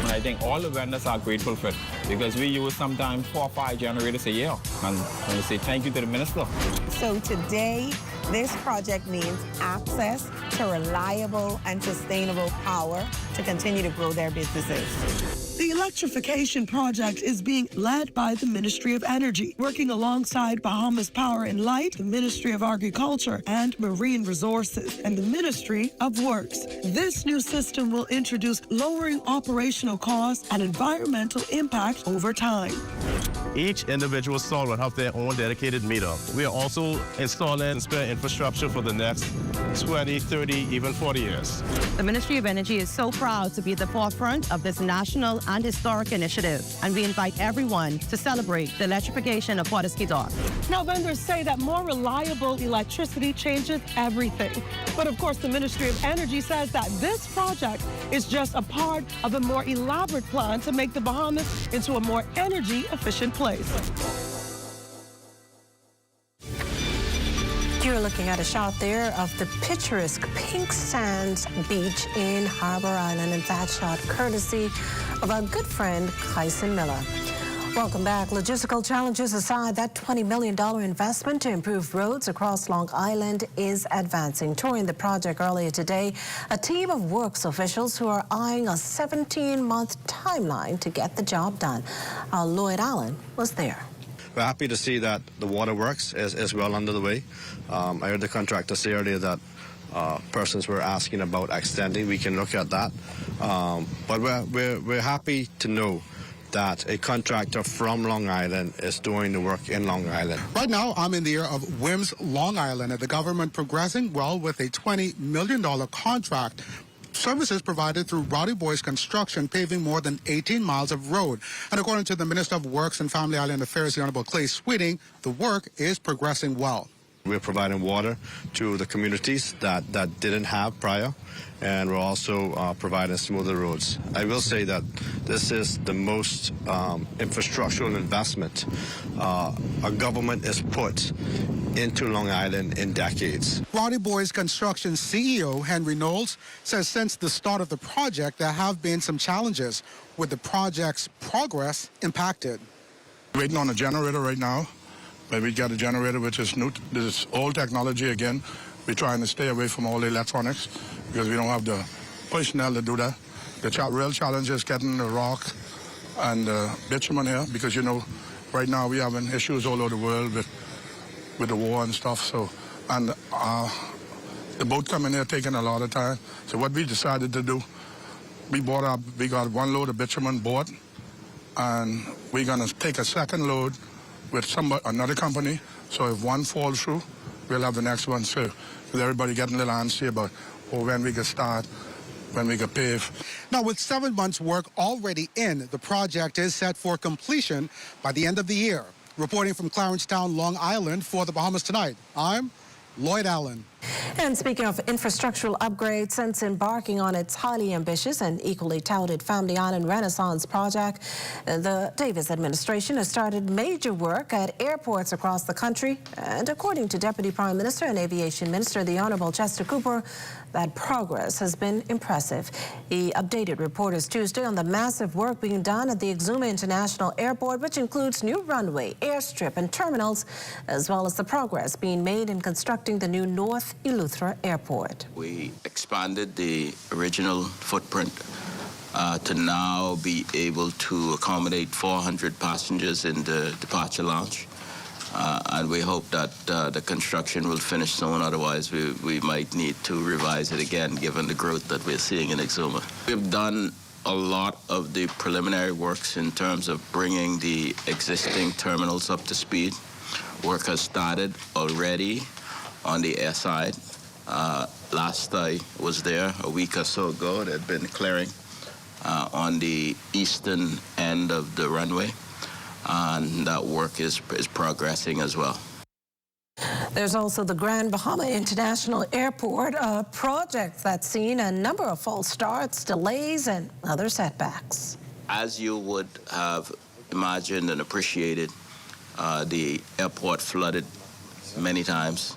I think all the vendors are grateful for it because we use sometimes 4 or 5 generators a year. And we say thank you to the minister. So today, this project means access to reliable and sustainable power to continue to grow their businesses. The electrification project is being led by the Ministry of Energy, working alongside Bahamas Power and Light, the Ministry of Agriculture and Marine Resources, and the Ministry of Works. This new system will introduce lowering operational costs and environmental impact over time. Each individual stall will have their own dedicated meter. We are also installing spare infrastructure for the next 20, 30, even 40 years. The Ministry of Energy is so proud to be at the forefront of this national and historic initiative, and we invite everyone to celebrate the electrification of Potter's Key Dock. Now, vendors say that more reliable electricity changes everything. But of course, the Ministry of Energy says that this project is just a part of a more elaborate plan to make the Bahamas into a more energy-efficient place. You're looking at a shot there of the picturesque Pink Sands Beach in Harbor Island, and that shot courtesy of our good friend Kyson Miller. Welcome back. Logistical challenges aside, that $20 million investment to improve roads across Long Island is advancing. Touring the project earlier today, a team of works officials who are eyeing a 17-month timeline to get the job done. Lloyd Allen was there. We're happy to see that the waterworks is well under the way. I heard the contractor say earlier that persons were asking about extending. We can look at that. But we're happy to know that a contractor from Long Island is doing the work in Long Island. Right now, I'm in the air of WIMS Long Island, and the government progressing well with a $20 million contract. Services provided through Rowdy Boys Construction, paving more than 18 miles of road. And according to the Minister of Works and Family Island Affairs, the Honorable Clay Sweeting, the work is progressing well. We're providing water to the communities that didn't have prior, and we're also providing smoother roads. I will say that this is the most infrastructural investment a government has put into Long Island in decades. Rowdy Boys Construction CEO Henry Knowles says since the start of the project, there have been some challenges with the project's progress impacted. Waiting on a generator right now. But we got a generator which is new. This is old technology again. We're trying to stay away from all the electronics because we don't have the personnel to do that. The real challenge is getting the rock and bitumen here because, you know, right now we're having issues all over the world with the war and stuff. So, and the boat coming here taking a lot of time. So what we decided to do, we got one load of bitumen bought, and we're going to take a second load with another company, so if one falls through, we'll have the next one. So with everybody getting a little antsy about when we can start, when we can pave. Now, with 7 months' work already in, the project is set for completion by the end of the year. Reporting from Clarencetown, Long Island, for the Bahamas Tonight, I'm Lloyd Allen. And speaking of infrastructural upgrades, since embarking on its highly ambitious and equally touted Family Island Renaissance project, the Davis administration has started major work at airports across the country. And according to Deputy Prime Minister and Aviation Minister, the Honorable Chester Cooper, that progress has been impressive. He updated reporters Tuesday on the massive work being done at the Exuma International Airport, which includes new runway, airstrip, and terminals, as well as the progress being made in constructing the new North Eleuthera Airport. We expanded the original footprint to now be able to accommodate 400 passengers in the departure lounge. And we hope that the construction will finish soon. Otherwise, we might need to revise it again, given the growth that we're seeing in Exuma. We've done a lot of the preliminary works in terms of bringing the existing terminals up to speed. Work has started already on the air side. Last I was there a week or so ago, there had been clearing on the eastern end of the runway, and that work is progressing as well. There's also the Grand Bahama International Airport, a project that's seen a number of false starts, delays, and other setbacks. As you would have imagined and appreciated, the airport flooded many times,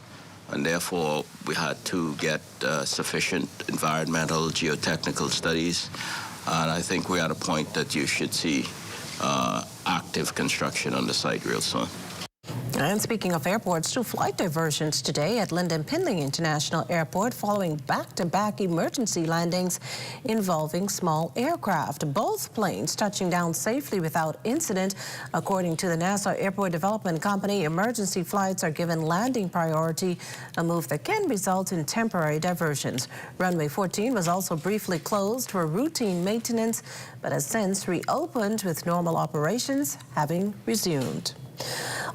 and therefore we had to get sufficient environmental, geotechnical studies. And I think we're at a point that you should see active construction on the site real soon. And speaking of airports, 2 flight diversions today at Lyndon Pindling International Airport following back-to-back emergency landings involving small aircraft. Both planes touching down safely without incident. According to the Nassau Airport Development Company, emergency flights are given landing priority, a move that can result in temporary diversions. Runway 14 was also briefly closed for routine maintenance, but has since reopened with normal operations having resumed.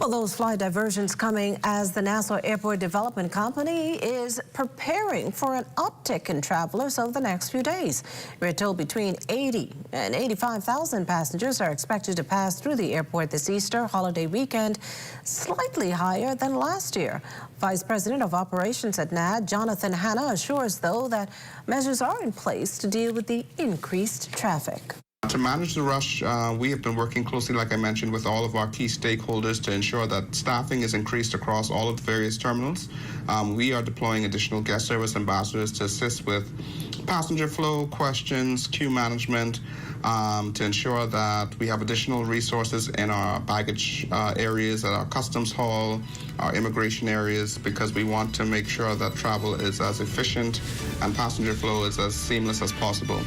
Well, those flight diversions coming as the Nassau Airport Development Company is preparing for an uptick in travelers over the next few days. We're told between 80 and 85,000 passengers are expected to pass through the airport this Easter holiday weekend, slightly higher than last year. Vice President of Operations at NAD, Jonathan Hanna, assures, though, that measures are in place to deal with the increased traffic. To manage the rush, we have been working closely, like I mentioned, with all of our key stakeholders to ensure that staffing is increased across all of the various terminals. We are deploying additional guest service ambassadors to assist with passenger flow, questions, queue management, to ensure that we have additional resources in our baggage areas, at our customs hall, our immigration areas, because we want to make sure that travel is as efficient and passenger flow is as seamless as possible.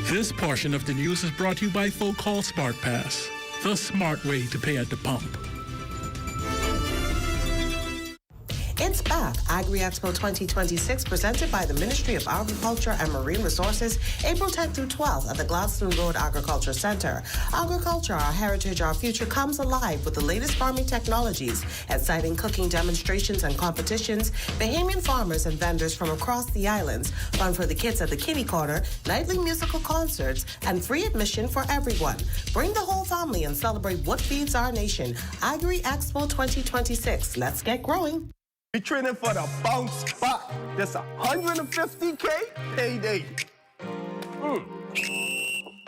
This portion of the news is brought to you by Folk Call Smart Pass, the smart way to pay at the pump. It's back. Agri-Expo 2026, presented by the Ministry of Agriculture and Marine Resources, April 10th through 12th at the Gladstone Road Agriculture Center. Agriculture, our heritage, our future, comes alive with the latest farming technologies, exciting cooking demonstrations and competitions, Bahamian farmers and vendors from across the islands, fun for the kids at the Kitty Corner, nightly musical concerts, and free admission for everyone. Bring the whole family and celebrate what feeds our nation. Agri-Expo 2026. Let's get growing. We're training for the bounce back. This 150K payday.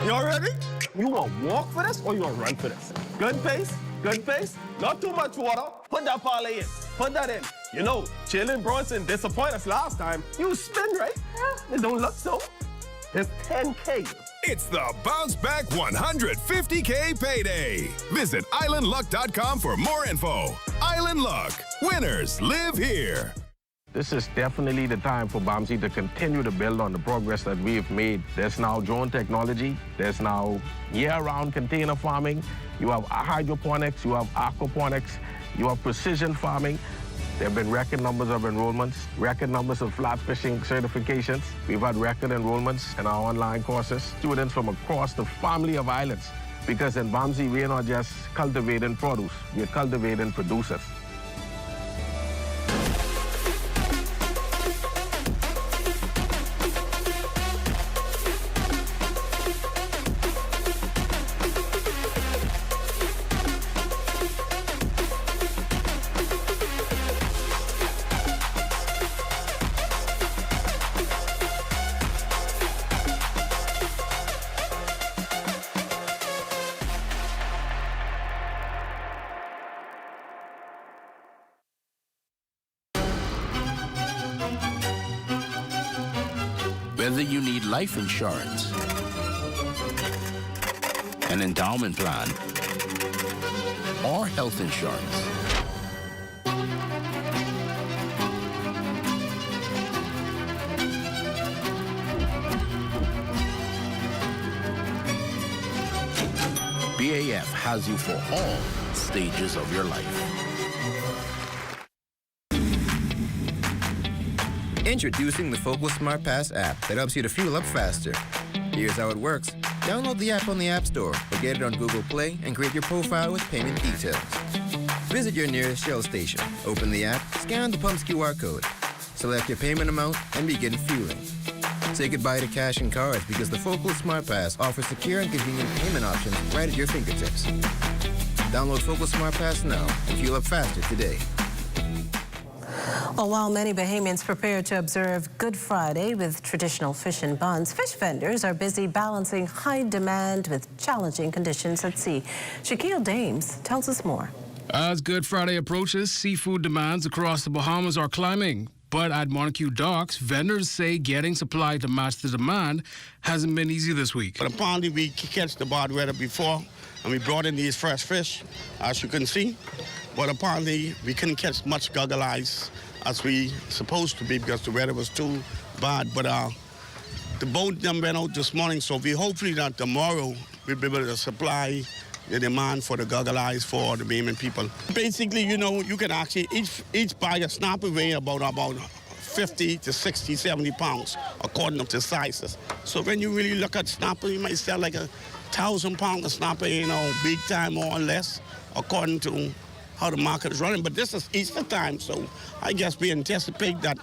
You all ready? You want to walk for this or you want to run for this? Good pace, not too much water. Put that parlay in, put that in. You know, Jalen Bronson disappointed us last time. You spin, right? It don't look so. It's 10K. It's the Bounce Back 150K payday. Visit islandluck.com for more info. Island Luck. Winners live here. This is definitely the time for BAMSI to continue to build on the progress that we've made. There's now drone technology. There's now year-round container farming. You have hydroponics. You have aquaponics. You have precision farming. There have been record numbers of enrollments, record numbers of flat fishing certifications. We've had record enrollments in our online courses. Students from across the family of islands. Because in BAMSI, we're not just cultivating produce, we're cultivating producers. Whether you need life insurance, an endowment plan, or health insurance, BAF has you for all stages of your life. Introducing the Focal Smart Pass app that helps you to fuel up faster. Here's how it works. Download the app on the App Store or get it on Google Play and create your profile with payment details. Visit your nearest Shell station, open the app, scan the pump's QR code, select your payment amount, and begin fueling. Say goodbye to cash and cards because the Focal Smart Pass offers secure and convenient payment options right at your fingertips. Download Focal Smart Pass now and fuel up faster today. Well, while many Bahamians prepare to observe Good Friday with traditional fish and buns, fish vendors are busy balancing high demand with challenging conditions at sea. Shaquille Dames tells us more. As Good Friday approaches, seafood demands across the Bahamas are climbing. But at Montague Docks, vendors say getting supply to match the demand hasn't been easy this week. But apparently we catch the bad weather before, and we brought in these fresh fish, as you can see. But apparently we couldn't catch much goggle eyes as we supposed to be because the weather was too bad. But the boat them went out this morning, so we hopefully that tomorrow we'll be able to supply the demand for the goggle eyes for the Bahamian people. Basically, you know, you can actually, each bag of snapper weigh about 50 to 60, 70 pounds, according to the sizes. So when you really look at snapper, you might sell like 1,000 pounds of snapper, you know, big time more or less, according to how the market is running. But this is Easter time, so I guess we anticipate that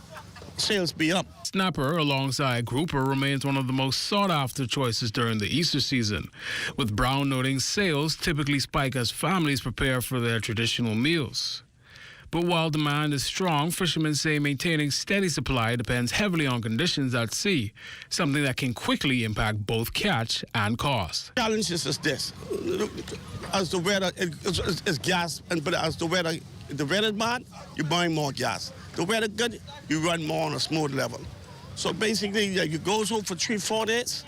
sales be up. Snapper, alongside grouper, remains one of the most sought-after choices during the Easter season, with Brown noting sales typically spike as families prepare for their traditional meals. But while demand is strong, fishermen say maintaining steady supply depends heavily on conditions at sea, something that can quickly impact both catch and cost. The challenge is this. As the weather is gas, but as the weather is bad, you burn more gas. The weather good, you run more on a smooth level. So basically, you go so for 3-4 days,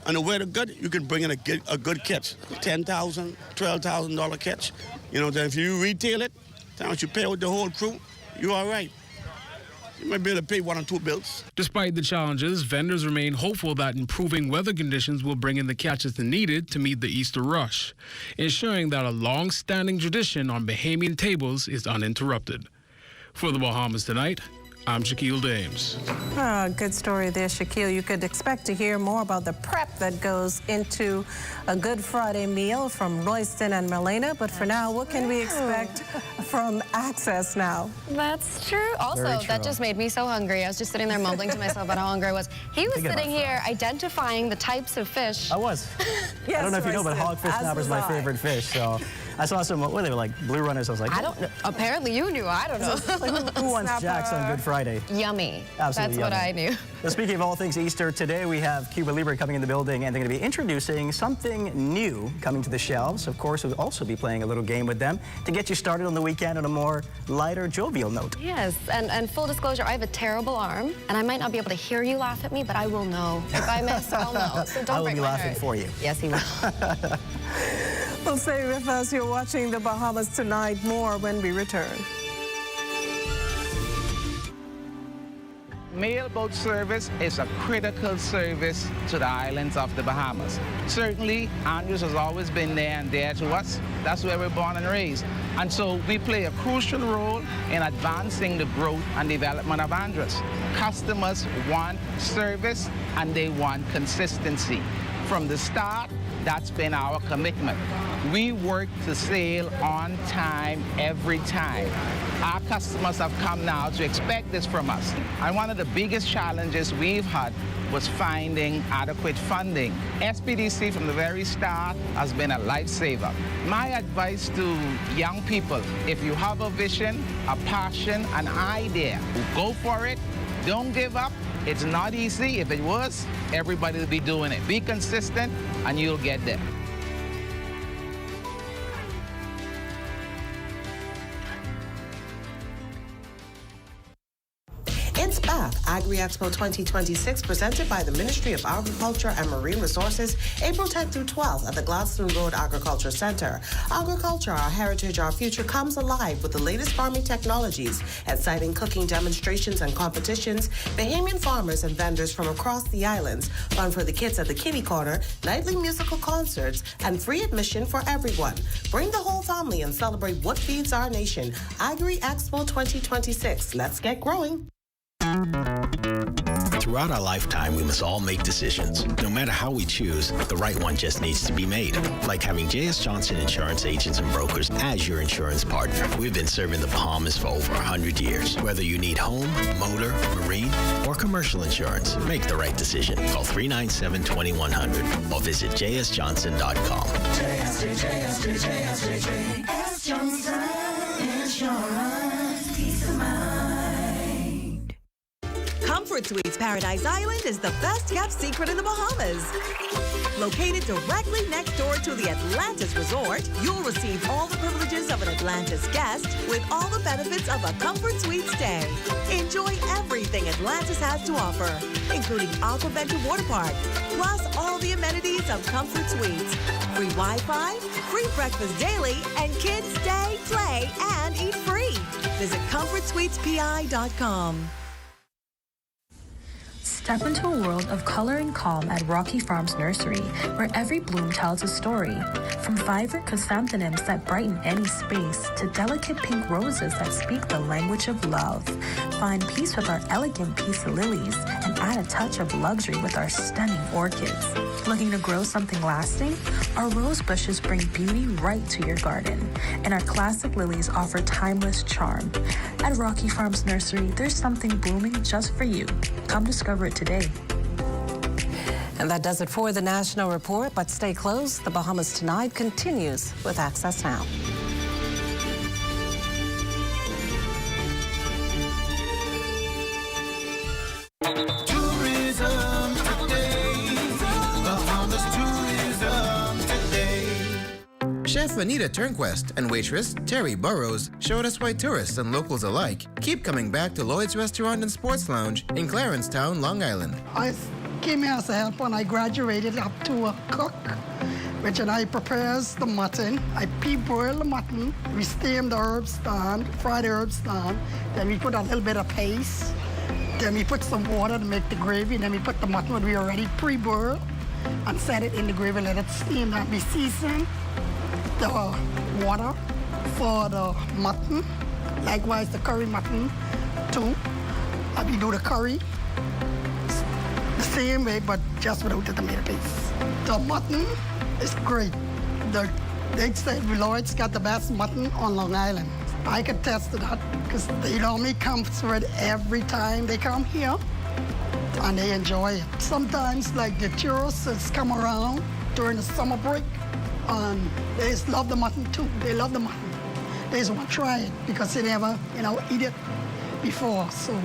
and the weather good, you can bring in a good catch, $10,000, $12,000 catch. You know, then if you retail it, then once you pay with the whole crew, you're all right. You might be able to pay 1 or 2 bills. Despite the challenges, vendors remain hopeful that improving weather conditions will bring in the catches needed to meet the Easter rush, ensuring that a long-standing tradition on Bahamian tables is uninterrupted. For the Bahamas Tonight, I'm Shaquille Dames. Good story there, Shaquille. You could expect to hear more about the prep that goes into a Good Friday meal from Royston and Marlena. But for now, what can we expect from Access now? That's true. Also, that just made me so hungry. I was just sitting there mumbling to myself about how hungry I was. He was sitting here identifying the types of fish. I was. Yes, I don't know if you know, but hogfish snapper is my favorite fish. So I saw some, what they were like, blue runners. I was like, I don't know. Apparently you knew. I don't know. Who wants Jacks on Good Friday? Yummy. Absolutely That's yummy. what I knew. Now, speaking of all things Easter, today we have Cuba Libre coming in the building, and they're going to be introducing something new coming to the shelves. Of course, we'll also be playing a little game with them to get you started on the weekend on a more lighter, jovial note. Yes, and full disclosure, I have a terrible arm, and I might not be able to hear you laugh at me, but I will know. If I miss, I'll know. So don't I will break be my laughing heart. for you. Yes, he will. Well, stay with us. You're watching the Bahamas Tonight. More when we return. Mailboat service is a critical service to the islands of the Bahamas. Certainly, Andrews has always been there and dear to us. That's where we're born and raised. And so we play a crucial role in advancing the growth and development of Andrews. Customers want service and they want consistency. From the start, that's been our commitment. We work to sail on time every time. Our customers have come now to expect this from us. And one of the biggest challenges we've had was finding adequate funding. SPDC from the very start has been a lifesaver. My advice to young people, if you have a vision, a passion, an idea, go for it. Don't give up. It's not easy. If it was, everybody would be doing it. Be consistent and you'll get there. It's back. Agri-Expo 2026, presented by the Ministry of Agriculture and Marine Resources, April 10th through 12th at the Gladstone Road Agriculture Center. Agriculture, our heritage, our future, comes alive with the latest farming technologies, exciting cooking demonstrations and competitions, Bahamian farmers and vendors from across the islands, fun for the kids at the kitty corner, nightly musical concerts, and free admission for everyone. Bring the whole family and celebrate what feeds our nation. Agri-Expo 2026. Let's get growing. Throughout our lifetime, we must all make decisions. No matter how we choose, the right one just needs to be made. Like having J.S. Johnson Insurance Agents and Brokers as your insurance partner. We've been serving the Bahamas for over 100 years. Whether you need home, motor, marine, or commercial insurance, make the right decision. Call 397-2100 or visit jsjohnson.com. JS Johnson Insurance. Peace of mind. Comfort Suites Paradise Island is the best-kept secret in the Bahamas. Located directly next door to the Atlantis Resort, you'll receive all the privileges of an Atlantis guest with all the benefits of a Comfort Suite stay. Enjoy everything Atlantis has to offer, including Aquaventure Water Park, plus all the amenities of Comfort Suites. Free Wi-Fi, free breakfast daily, and kids stay, play, and eat free. Visit ComfortSuitesPI.com. Step into a world of color and calm at Rocky Farms Nursery, where every bloom tells a story. From vibrant chrysanthemums that brighten any space to delicate pink roses that speak the language of love. Find peace with our elegant peace lilies and add a touch of luxury with our stunning orchids. Looking to grow something lasting? Our rose bushes bring beauty right to your garden, and our classic lilies offer timeless charm. At Rocky Farms Nursery, there's something blooming just for you. Come discover it today. And that does it for the National Report, but stay close. The Bahamas Tonight continues with Access Now. Tourism today. Bahamas Tourism today. Chef Anita Turnquest and waitress Terry Burrows showed us why tourists and locals alike keep coming back to Lloyd's Restaurant and Sports Lounge in Clarencetown, Long Island. I came here as a helper and I graduated up to a cook, which I prepares the mutton. I pre-boil the mutton, we steam the herbs down, fry the herbs down, then we put a little bit of paste, then we put some water to make the gravy, then we put the mutton when we already pre-boiled and set it in the gravy, let it steam down. We season the water for the mutton, likewise the curry mutton too. We do the curry the same way, but just without the tomato paste. The mutton is great. They say Lloyd's got the best mutton on Long Island. I can attest to that because they normally come for it every time they come here, and they enjoy it. Sometimes, like the tourists come around during the summer break, and they just love the mutton too. They love the mutton. They just want to try it because they never, eat it before. So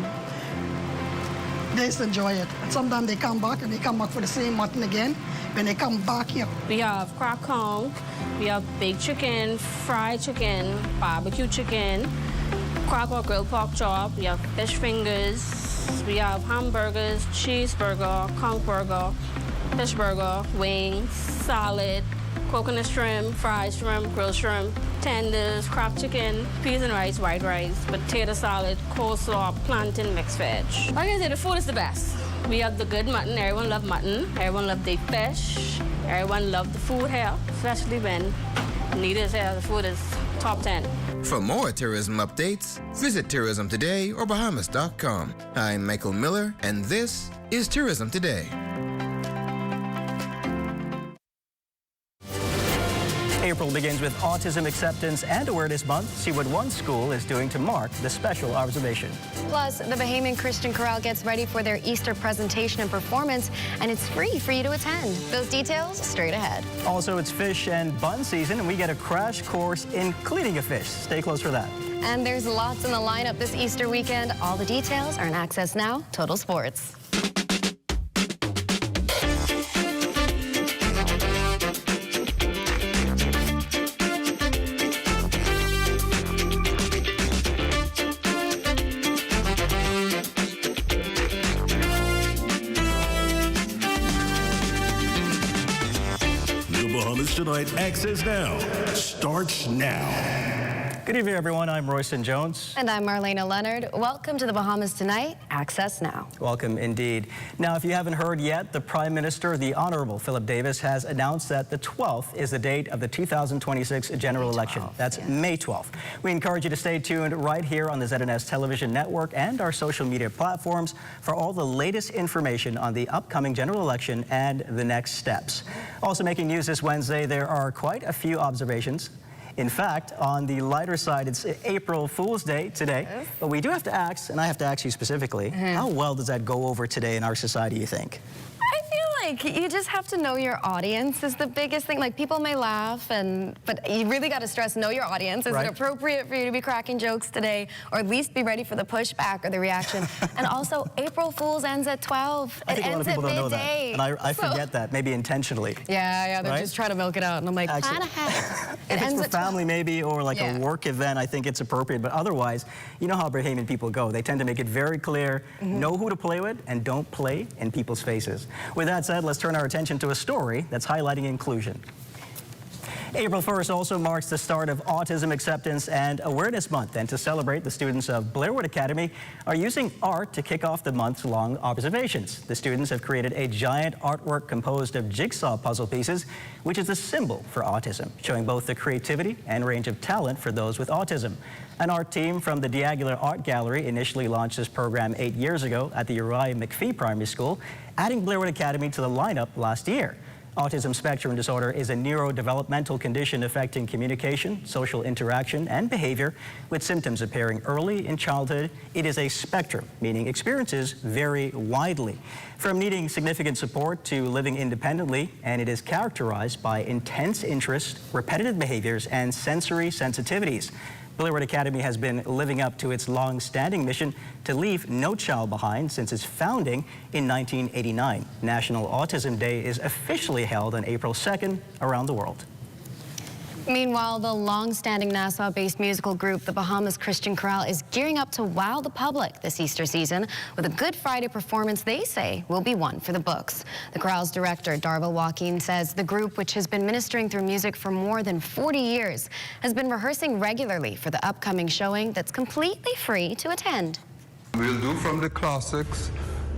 they just enjoy it. And sometimes they come back and they come back for the same mutton again when they come back here. We have crack kong, we have baked chicken, fried chicken, barbecue chicken, crack or grilled pork chop, we have fish fingers, we have hamburgers, cheeseburger, conch burger, fish burger, wings, salad, coconut shrimp, fried shrimp, grilled shrimp, tenders, cracked chicken, peas and rice, white rice, potato salad, coleslaw, plantain, mixed veg. Like I said, the food is the best. We have the good mutton. Everyone loves mutton. Everyone loves the fish. Everyone loves the food here, especially when Anita's here. The food is top 10. For more tourism updates, visit Tourism Today or Bahamas.com. I'm Michael Miller, and this is Tourism Today. April begins with Autism Acceptance and Awareness Month. See what one school is doing to mark the special observation. Plus, the Bahamian Christian Chorale gets ready for their Easter presentation and performance, and it's free for you to attend. Those details straight ahead. Also, it's fish and bun season, and we get a crash course in cleaning a fish. Stay close for that. And there's lots in the lineup this Easter weekend. All the details are in Access Now, Total Sports. Tonight, Access Now starts now. Good evening, everyone. I'm Royston Jones. And I'm Marlena Leonard. Welcome to the Bahamas Tonight. Access now. Welcome indeed. Now, if you haven't heard yet, the Prime Minister, the Honorable Philip Davis, has announced that the 12th is the date of the 2026 general election. That's May 12th. We encourage you to stay tuned right here on the ZNS television network and our social media platforms for all the latest information on the upcoming general election and the next steps. Also making news this Wednesday, there are quite a few observations. In fact, on the lighter side, it's April Fool's Day today, but we do have to ask, and I have to ask you specifically, how well does that go over today in our society, you think? I feel like you just have to know your audience is the biggest thing. Like, people may laugh, but you really got to stress, know your audience. Is it appropriate for you to be cracking jokes today, or at least be ready for the pushback or the reaction? And also, April Fool's ends at 12. I think a lot of people don't know that, and I forget that, maybe intentionally. Yeah, they're just trying to milk it out, and I'm like, Actually, plan ahead. If it's for family maybe, or like a work event, I think it's appropriate, but otherwise, you know how Bahamian people go. They tend to make it very clear, know who to play with, and don't play in people's faces. With that said, let's turn our attention to a story that's highlighting inclusion. April 1st also marks the start of Autism Acceptance and Awareness Month, and to celebrate, the students of Blairwood Academy are using art to kick off the months-long observations. The students have created a giant artwork composed of jigsaw puzzle pieces, which is a symbol for autism, showing both the creativity and range of talent for those with autism. An art team from the Diagular Art Gallery initially launched this program 8 years ago at the Uriah McPhee Primary School, adding Blairwood Academy to the lineup last year. Autism spectrum disorder is a neurodevelopmental condition affecting communication, social interaction, and behavior, with symptoms appearing early in childhood. It is a spectrum, meaning experiences vary widely, from needing significant support to living independently, and it is characterized by intense interest, repetitive behaviors, and sensory sensitivities. Blairwood Academy has been living up to its long-standing mission to leave no child behind since its founding in 1989. National Autism Day is officially held on April 2nd around the world. Meanwhile, the long-standing Nassau-based musical group, the Bahamas Christian Chorale, is gearing up to wow the public this Easter season with a Good Friday performance they say will be one for the books. The chorale's director, Darvel Joaquin, says the group, which has been ministering through music for more than 40 years, has been rehearsing regularly for the upcoming showing that's completely free to attend. We'll do from the classics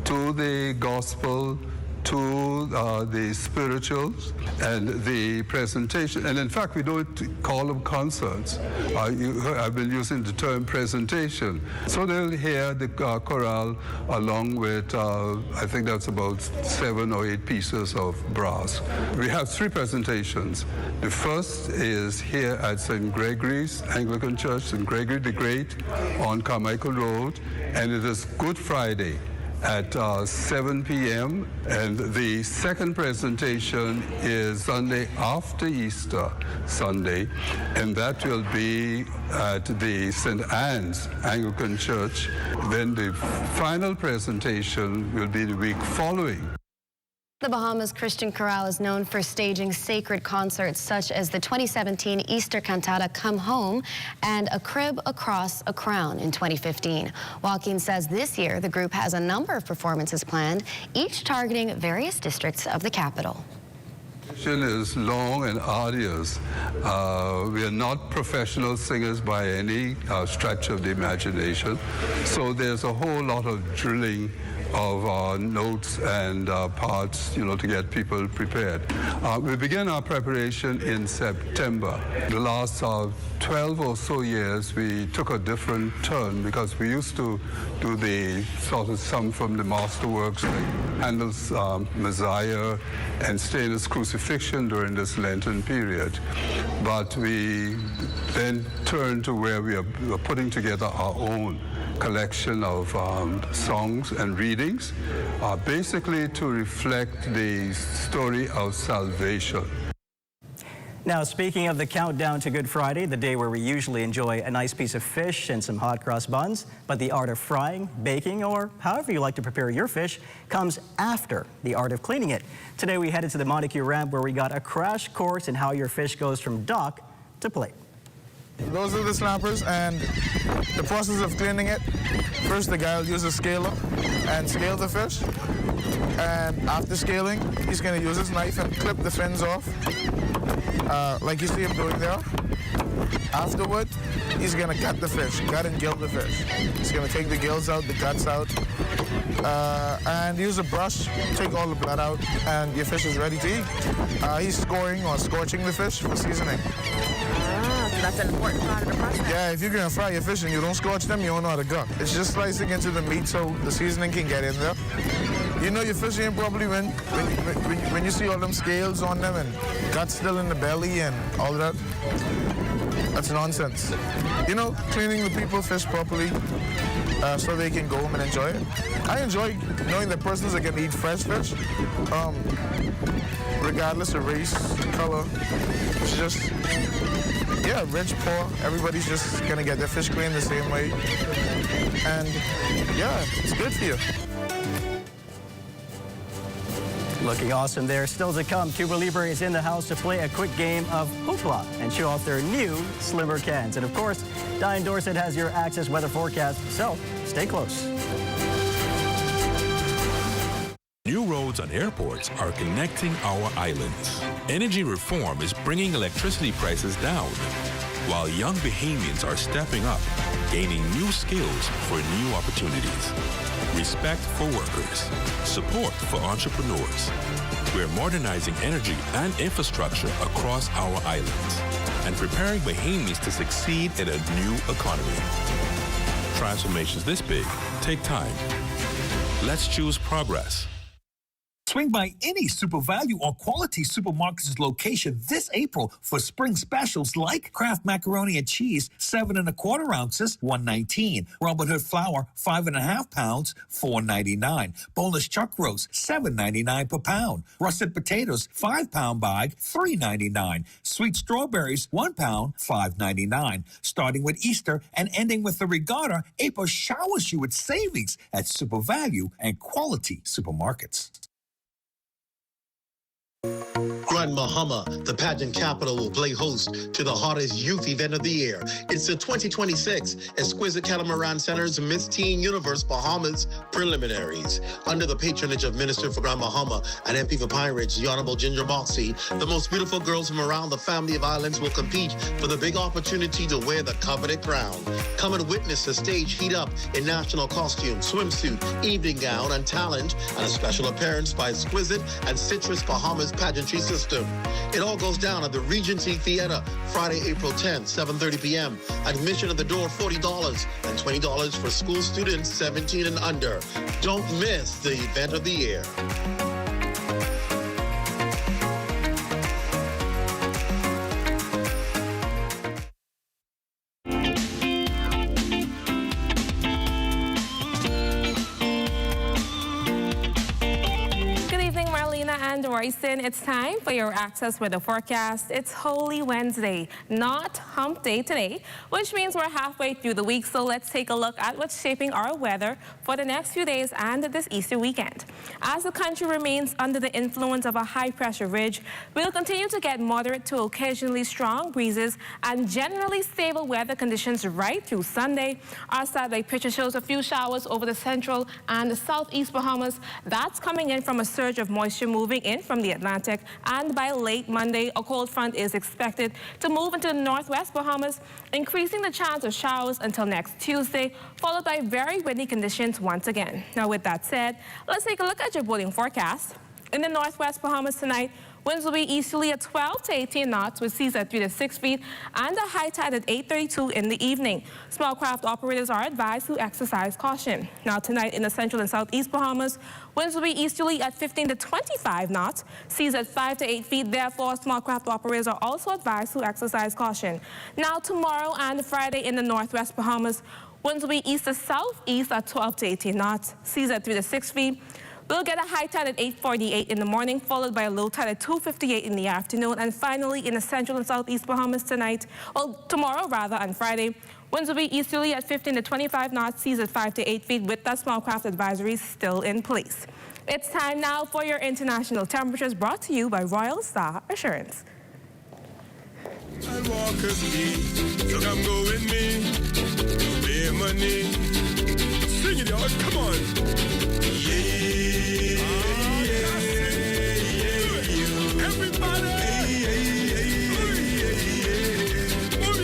to the gospel, to the spirituals and the presentation. And in fact, we don't call them concerts. I've been using the term presentation. So they'll hear the chorale along with, I think that's about 7 or 8 pieces of brass. We have 3 presentations. The first is here at St. Gregory's Anglican Church, St. Gregory the Great on Carmichael Road, and it is Good Friday at 7 p.m. And the second presentation is Sunday after Easter Sunday, and that will be at the St. Anne's Anglican Church. Then the final presentation will be the week following. The Bahamas Christian Chorale is known for staging sacred concerts such as the 2017 Easter cantata Come Home and A Crib Across a Crown in 2015. Joaquin says this year the group has a number of performances planned, each targeting various districts of the capital. The mission is long and arduous. We are not professional singers by any stretch of the imagination, so there's a whole lot of drilling of notes and parts, to get people prepared. We began our preparation in September. The last 12 or so years, we took a different turn because we used to do the sort of some from the masterworks like Handel's Messiah and Stainer's Crucifixion during this Lenten period. But we then turned to where we are putting together our own collection of songs and readings, basically to reflect the story of salvation. Now, speaking of the countdown to Good Friday, the day where we usually enjoy a nice piece of fish and some hot cross buns, but the art of frying, baking, or however you like to prepare your fish comes after the art of cleaning it. Today we headed to the Montague Ramp where we got a crash course in how your fish goes from dock to plate. Those are the snappers, and the process of cleaning it, first the guy will use a scaler and scale the fish, and after scaling he's going to use his knife and clip the fins off, like you see him doing there. Afterward, he's gonna cut the fish, gut and gill the fish. He's gonna take the gills out, the guts out, and use a brush, take all the blood out, and your fish is ready to eat. He's scoring or scorching the fish for seasoning. So that's an important part of the process. Yeah, if you're gonna fry your fish and you don't scorch them, you don't know how to cook. It's just slicing into the meat so the seasoning can get in there. You know your fish ain't probably when you see all them scales on them and guts still in the belly and all that. That's nonsense. You know, cleaning the people's fish properly so they can go home and enjoy it. I enjoy knowing that persons are gonna eat fresh fish, regardless of race, color. It's just, yeah, rich, poor, everybody's just gonna get their fish cleaned the same way. And yeah, it's good for you. Looking awesome there. Still to come, Cuba Libre is in the house to play a quick game of hoopla and show off their new slimmer cans. And of course, Diane Dorset has your Access weather forecast, so stay close. New roads and airports are connecting our islands. Energy reform is bringing electricity prices down, while young Bahamians are stepping up, gaining new skills for new opportunities. Respect for workers. Support for entrepreneurs. We're modernizing energy and infrastructure across our islands and preparing Bahamians to succeed in a new economy. Transformations this big take time. Let's choose progress. Swing by any Super Value or Quality Supermarkets location this April for spring specials like Kraft Macaroni and Cheese, 7 1/4 ounces, $1.19. Robin Hood flour, 5 1/2 pounds, $4.99. Boneless chuck roast, $7.99 per pound. Russet potatoes, 5-pound bag, $3.99. Sweet strawberries, 1 pound, $5.99. Starting with Easter and ending with the regatta, April showers you with savings at Super Value and Quality Supermarkets. Grand Bahama, the pageant capital, will play host to the hottest youth event of the year. It's the 2026 Exquisite Catamaran Center's Miss Teen Universe Bahamas Preliminaries. Under the patronage of Minister for Grand Bahama and MP for Pine Ridge, the Honorable Ginger Moxie, the most beautiful girls from around the family of islands will compete for the big opportunity to wear the coveted crown. Come and witness the stage heat up in national costume, swimsuit, evening gown, and talent, and a special appearance by Exquisite and Citrus Bahamas pageantry system. It all goes down at the Regency Theater, Friday, April 10th, 7:30 p.m. Admission at the door, $40 and $20 for school students 17 and under. Don't miss the event of the year. Royston, it's time for your Access weather forecast. It's Holy Wednesday, not Hump Day today, which means we're halfway through the week. So let's take a look at what's shaping our weather for the next few days and this Easter weekend. As the country remains under the influence of a high-pressure ridge, we'll continue to get moderate to occasionally strong breezes and generally stable weather conditions right through Sunday. Our satellite picture shows a few showers over the central and the southeast Bahamas. That's coming in from a surge of moisture moving in from the Atlantic, and by late Monday, a cold front is expected to move into the northwest Bahamas, increasing the chance of showers until next Tuesday, followed by very windy conditions once again. Now, with that said, let's take a look at your boating forecast. In the northwest Bahamas tonight, winds will be easterly at 12 to 18 knots with seas at 3 to 6 feet and a high tide at 8:32 in the evening. Small craft operators are advised to exercise caution. Now tonight in the central and southeast Bahamas, winds will be easterly at 15 to 25 knots, seas at 5 to 8 feet. Therefore, small craft operators are also advised to exercise caution. Now tomorrow and Friday in the northwest Bahamas, winds will be east to southeast at 12 to 18 knots, seas at 3 to 6 feet. We'll get a high tide at 8:48 in the morning, followed by a low tide at 2:58 in the afternoon. And finally, in the central and southeast Bahamas tonight, or tomorrow rather, on Friday, winds will be easterly at 15 to 25 knots, seas at 5 to 8 feet, with that small craft advisory still in place. It's time now for your international temperatures, brought to you by Royal Star Assurance. I'll walk with me, so come go with me, pay money. Sing it out, come on. Yeah, everybody. Move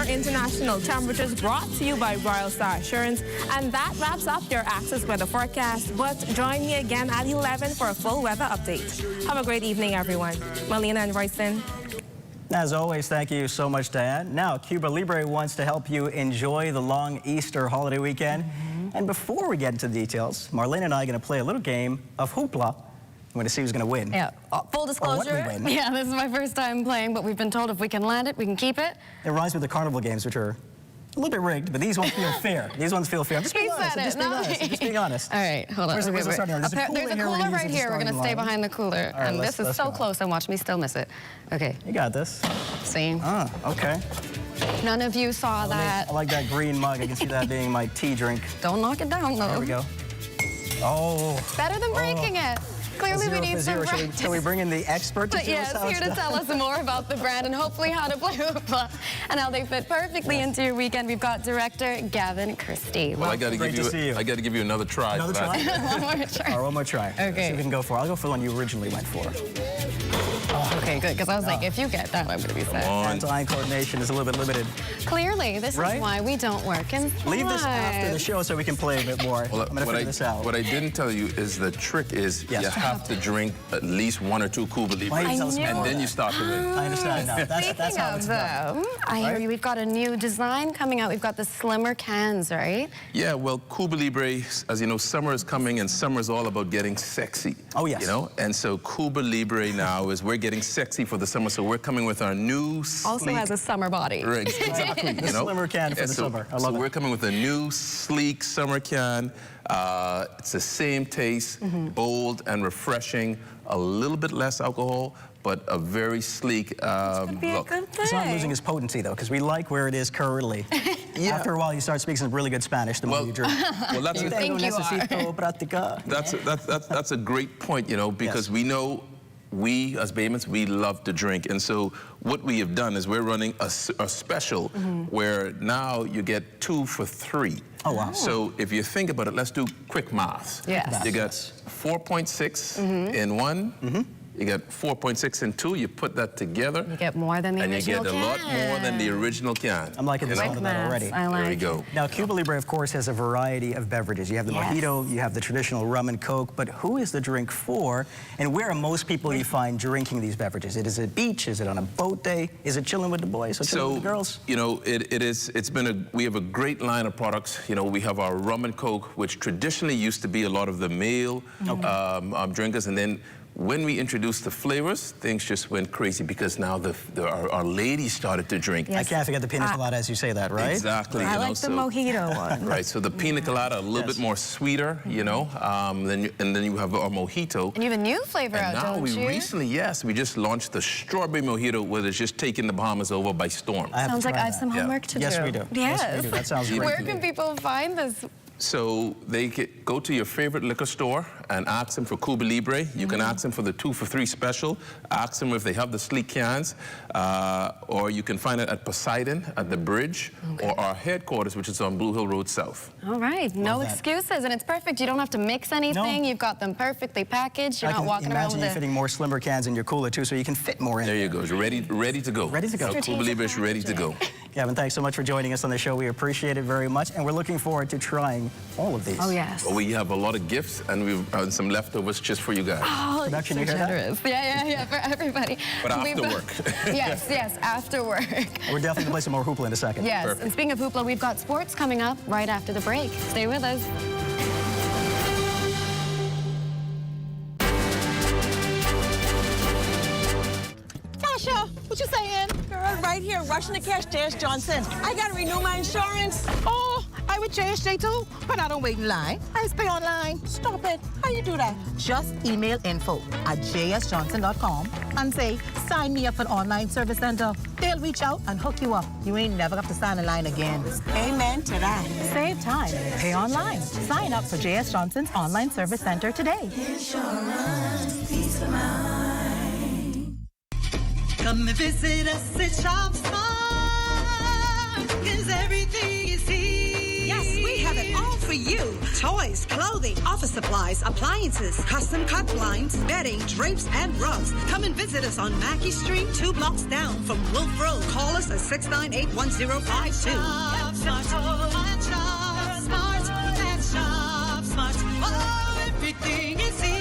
your international temperatures brought to you by Royal Star Assurance. And that wraps up your Access weather forecast. But join me again at 11 for a full weather update. Have a great evening, everyone. Melina and Royston. As always, thank you so much, Diane. Now, Cuba Libre wants to help you enjoy the long Easter holiday weekend. And before we get into the details, Marlene and I are going to play a little game of hoopla. I'm going to see who's going to win. Yeah, full disclosure. Yeah, this is my first time playing, but we've been told if we can land it, we can keep it. It reminds me of the carnival games, which are a little bit rigged, but these ones feel fair. These ones feel fair. I'm just being honest. I'm just being honest. All right, hold on. Where's the starting line? There's a cooler right here. We're going to stay behind the cooler. Right, and this is so close, and watch me still miss it. Okay. You got this. See? Ah, okay. None of you saw that. I like that green mug. I can see that being my tea drink. Don't knock it down, though. There we go. Oh. Better than breaking it. Clearly, we need some practice. Shall we bring in the expert to here to tell us more about the brand and hopefully how to play hoopla and how they fit perfectly into your weekend. We've got director Gavin Christie. Well, I got to give you another try. Another try? One more try. One more try. Okay. See if we can go for it. I'll go for the one you originally went for. Okay, good, because I was like, if you get that, I'm going to be sad. Hand-to-eye coordination is a little bit limited. Clearly, this is why we don't work in Leave this after the show so we can play a bit more. Well, I'm going to figure this out. What I didn't tell you is the trick is you have to drink at least 1 or 2 Cuba Libre, and then you start to win. I understand now. That's how it's done. I hear you. We've got a new design coming out. We've got the slimmer cans, right? Yeah, well, Cuba Libre, as you know, summer is coming, and summer is all about getting sexy. Oh, yes. You know, and so Cuba Libre now is we're getting sexy for the summer, so we're coming with our new sleek... Also has a summer body. Right, exactly. The slimmer can for the summer. I love it. We're coming with a new sleek summer can. It's the same taste, bold and refreshing, a little bit less alcohol, but a very sleek look. It's not losing its potency, though, because we like where it is currently. After a while, you start speaking some really good Spanish the more you drink. Well, that's you think you That's a great point, you know, because we know we, as Baymans, we love to drink. And so what we have done is we're running a special where now you get 2 for 3. Oh, wow. So if you think about it, let's do quick math. Yes. You got 4.6 in one. You got 4.6 in 2. You put that together. You get more than the original can. And you get a lot more than the original can. I'm liking the sound of that already. I like there we go. Now, Cuba Libre, of course, has a variety of beverages. You have the mojito, you have the traditional rum and Coke, but who is the drink for? And where are most people you find drinking these beverages? Is it beach? Is it on a boat day? Is it chilling with the boys or chilling with the girls? You know, we have a great line of products. You know, we have our rum and Coke, which traditionally used to be a lot of the male drinkers, and then when we introduced the flavors, things just went crazy because now our ladies started to drink. I can't forget the pina colada as you say that, right? Exactly. I like the mojito one. Right, so the pina colada, a little bit more sweeter, you know, and then you have our mojito. And you have a new flavor out, don't you? Now we recently, we just launched the strawberry mojito, where it's just taking the Bahamas over by storm. Sounds like I have some homework to do. Yes, we do. Yes, we do. That sounds great. Where can people find this? So they go to your favorite liquor store and ask them for Cuba Libre. You can ask them for the 2 for 3 special. Ask them if they have the sleek cans. Or you can find it at Poseidon, at the bridge, or our headquarters, which is on Blue Hill Road South. All right, no excuses, and it's perfect. You don't have to mix anything. No. You've got them perfectly packaged. You're not walking around with imagine you fitting more slimmer cans in your cooler, too, so you can fit more in. There you go. Ready to go. Ready to go. So Cuba Libre is ready to go. Gavin, thanks so much for joining us on the show. We appreciate it very much, and we're looking forward to trying all of these. Oh, yes. Well, we have a lot of gifts, and we've some leftovers just for you guys. Oh, production, so generous. Yeah, for everybody. But after work. Yes, after work. We're definitely going to play some more hoopla in a second. Yes, Perfect. And speaking of hoopla, we've got sports coming up right after the break. Stay with us. Tasha, what you saying? Girl, right here, rushing to catch J.S. Johnson. I gotta renew my insurance. Oh, I with JSJ too, but I don't wait in line. I just pay online. Stop it. How you do that? Just email info@jsjohnson.com and say, sign me up for an online service center. They'll reach out and hook you up. You ain't never have to stand in line again. Amen to that. Save time. Pay online. Sign up for J.S. Johnson's online service center today. Insurance, peace of mind. Come and visit us at Shop Smart, 'cause everything is here. Yes, we have it all for for you. Toys, clothing, office supplies, appliances, custom cut blinds, bedding, drapes, and rugs. Come and visit us on Mackey Street, 2 blocks down from Wolf Road. Call us at 698-1052. Shop smart. Oh, everything is easy.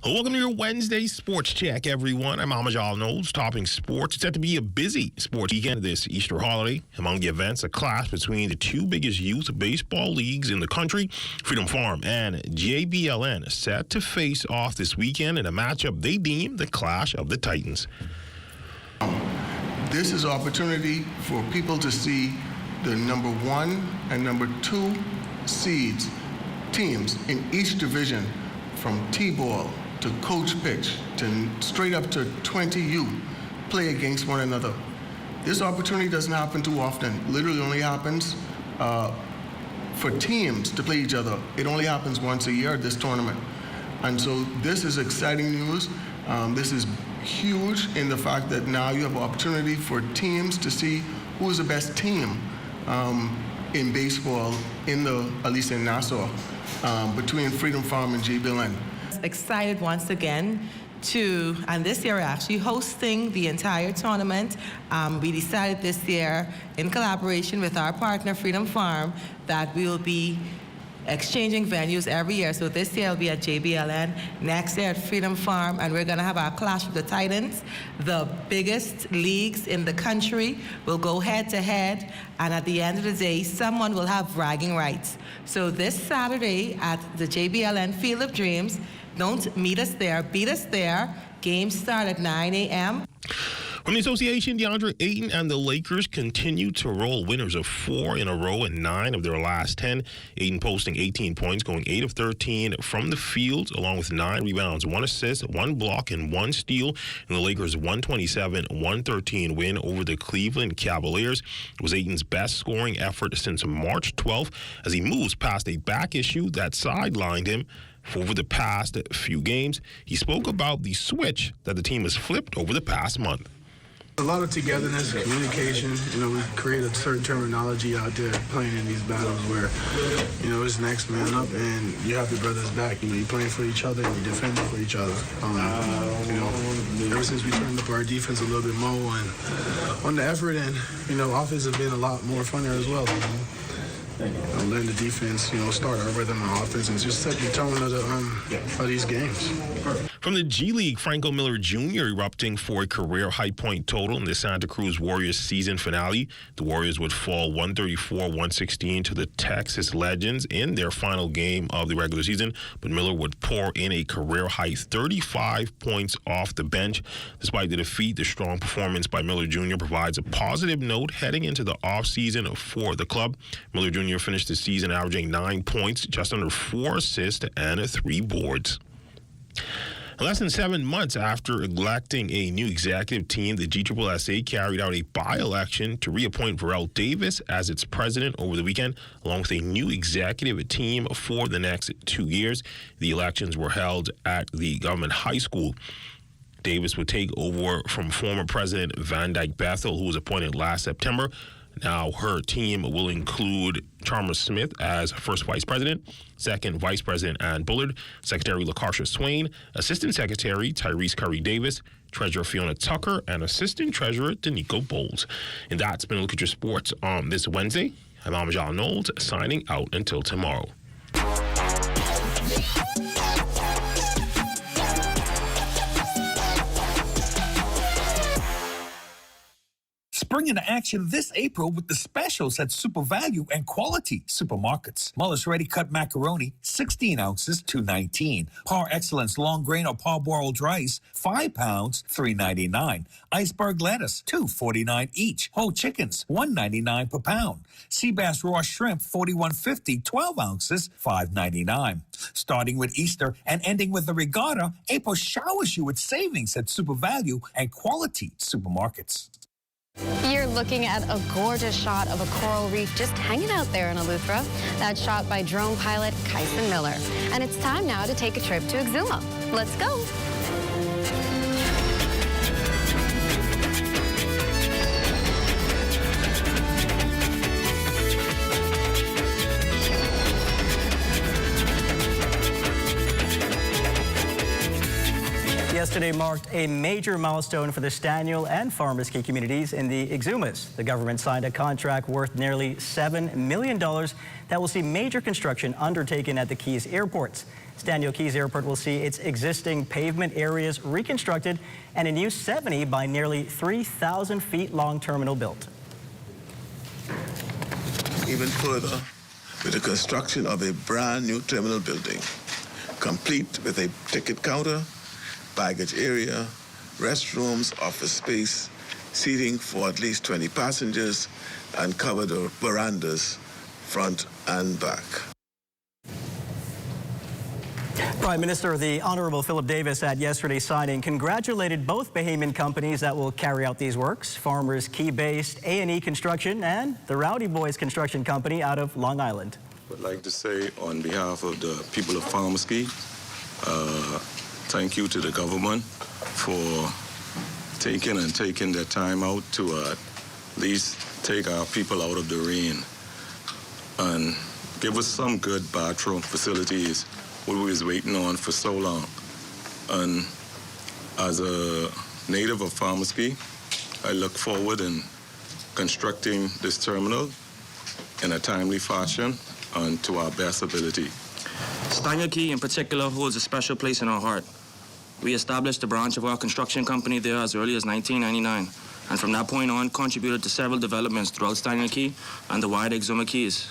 Welcome to your Wednesday Sports Check, everyone. I'm Amajal Knowles, topping sports. It's set to be a busy sports weekend this Easter holiday. Among the events, a clash between the two biggest youth baseball leagues in the country, Freedom Farm and JBLN, set to face off this weekend in a matchup they deem the Clash of the Titans. This is an opportunity for people to see the number 1 and number 2 seeds teams in each division, from T-ball to coach pitch to straight up to 20U, play against one another. This opportunity doesn't happen too often. Literally only happens for teams to play each other. It only happens once a year at this tournament. And so this is exciting news. This is huge in the fact that now you have an opportunity for teams to see who is the best team in baseball at least in Nassau, between Freedom Farm and JBLN. Excited once again and this year we're actually hosting the entire tournament. We decided this year, in collaboration with our partner Freedom Farm, that we will be exchanging venues every year. So this year will be at JBLN, next year at Freedom Farm, and we're gonna have our Clash of the Titans. The biggest leagues in the country will go head to head, and at the end of the day, someone will have bragging rights. So this Saturday at the JBLN Field of Dreams, don't meet us there, beat us there. Games start at 9 a.m. From the association, DeAndre Ayton and the Lakers continue to roll, winners of 4 in a row and 9 of their last 10. Ayton posting 18 points, going 8 of 13 from the field, along with 9 rebounds, 1 assist, 1 block, and 1 steal. And the Lakers' 127-113 win over the Cleveland Cavaliers. It was Ayton's best scoring effort since March 12th, as he moves past a back issue that sidelined him over the past few games. He spoke about the switch that the team has flipped over the past month. A lot of togetherness, communication. We create a certain terminology out there playing in these battles where, it's next man up and you have your brothers back. You're playing for each other and you're defending for each other. Ever since we turned up our defense a little bit more and on the effort and, offense has been a lot more funner as well. Letting the defense, start our rhythm on offense and just set the tone of these games. From the G League, Franco Miller Jr. erupting for a career high point total in the Santa Cruz Warriors season finale. The Warriors would fall 134-116 to the Texas Legends in their final game of the regular season, but Miller would pour in a career high 35 points off the bench. Despite the defeat, the strong performance by Miller Jr. provides a positive note heading into the offseason for the club. Miller Jr. finished the season averaging 9 points, just under 4 assists, and 3 boards. Less than 7 months after electing a new executive team, the GSSA carried out a by-election to reappoint Varel Davis as its president over the weekend, along with a new executive team for the next 2 years. The elections were held at the government high school. Davis would take over from former President Van Dyke Bethel, who was appointed last September. Now her team will include Chalmers Smith as first vice president, second vice president Ann Bullard, secretary LaCarsha Swain, assistant secretary Tyrese Curry Davis, treasurer Fiona Tucker, and assistant treasurer Danico Bowles. And that's been a look at your sports on this Wednesday. I'm Amajal Knowles, signing out until tomorrow. Spring into action this April with the specials at Super Value and Quality Supermarkets. Mullis Ready Cut Macaroni, 16 ounces, $2.19. Par Excellence Long Grain or Parboiled Rice, 5 pounds, $3.99. Iceberg Lettuce, $2.49 each. Whole chickens, $1.99 per pound. Sea Bass Raw Shrimp, $41.50, 12 ounces, $5.99. Starting with Easter and ending with the regatta, April showers you with savings at Super Value and Quality Supermarkets. You're looking at a gorgeous shot of a coral reef just hanging out there in Eleuthera. That's shot by drone pilot Kyson Miller. And it's time now to take a trip to Exuma. Let's go. Yesterday marked a major milestone for the Staniel and Farmers Key communities in the Exumas. The government signed a contract worth nearly $7 million that will see major construction undertaken at the Keys airports. Staniel Keys Airport will see its existing pavement areas reconstructed and a new 70 by nearly 3,000 feet long terminal built. Even further, with the construction of a brand new terminal building, complete with a ticket counter, baggage area, restrooms, office space, seating for at least 20 passengers, and covered verandas front and back. Prime Minister, the Honorable Philip Davis, at yesterday's signing, congratulated both Bahamian companies that will carry out these works, Farmers Key-based A&E Construction and the Rowdy Boys Construction Company out of Long Island. I would like to say on behalf of the people of Farmers Key, thank you to the government for taking their time out to at least take our people out of the rain and give us some good bathroom facilities what we was waiting on for so long. And as a native of Farmers Key, I look forward in constructing this terminal in a timely fashion and to our best ability. Staniel Key in particular holds a special place in our heart. We established a branch of our construction company there as early as 1999, and from that point on contributed to several developments throughout Staniel Key and the wider Exuma Keys.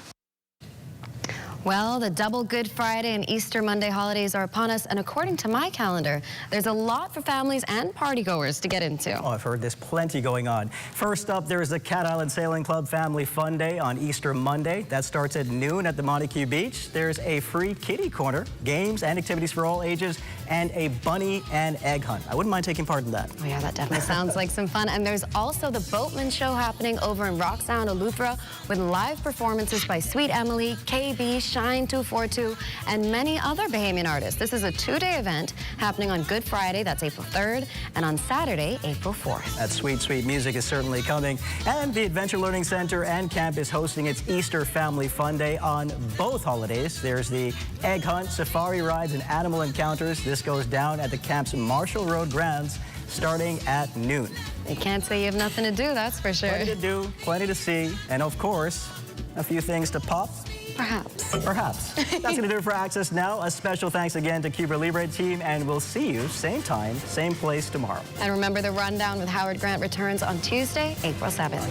Well, the double Good Friday and Easter Monday holidays are upon us, and according to my calendar, there's a lot for families and partygoers to get into. Oh, I've heard there's plenty going on. First up, there's the Cat Island Sailing Club Family Fun Day on Easter Monday. That starts at noon at the Montague Beach. There's a free kiddie corner, games and activities for all ages, and a bunny and egg hunt. I wouldn't mind taking part in that. Oh yeah, that definitely sounds like some fun. And there's also the Boatman Show happening over in Rock Sound, Eleuthera, with live performances by Sweet Emily, KB, Shine 242, and many other Bahamian artists. This is a two-day event happening on Good Friday, that's April 3rd, and on Saturday, April 4th. That sweet, sweet music is certainly coming. And the Adventure Learning Center and camp is hosting its Easter Family Fun Day on both holidays. There's the egg hunt, safari rides, and animal encounters. This goes down at the camp's Marshall Road grounds starting at noon. You can't say you have nothing to do, that's for sure. Plenty to do, plenty to see, and of course, a few things to pop. Perhaps. Perhaps. That's going to do it for Access Now. A special thanks again to Cuba Libre team, and we'll see you same time, same place tomorrow. And remember, the Rundown with Howard Grant returns on Tuesday, April 7th.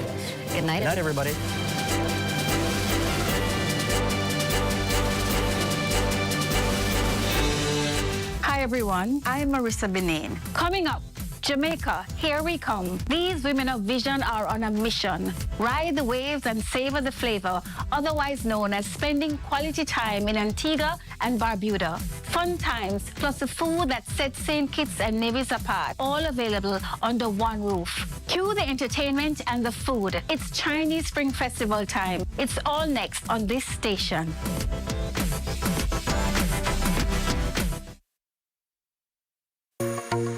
Good night. Good night, everybody. Hi, everyone. I'm Marissa Benin. Coming up, Jamaica, here we come. These women of vision are on a mission. Ride the waves and savor the flavor, otherwise known as spending quality time in Antigua and Barbuda. Fun times, plus the food that sets St. Kitts and Nevis apart, all available under one roof. Cue the entertainment and the food. It's Chinese Spring Festival time. It's all next on this station.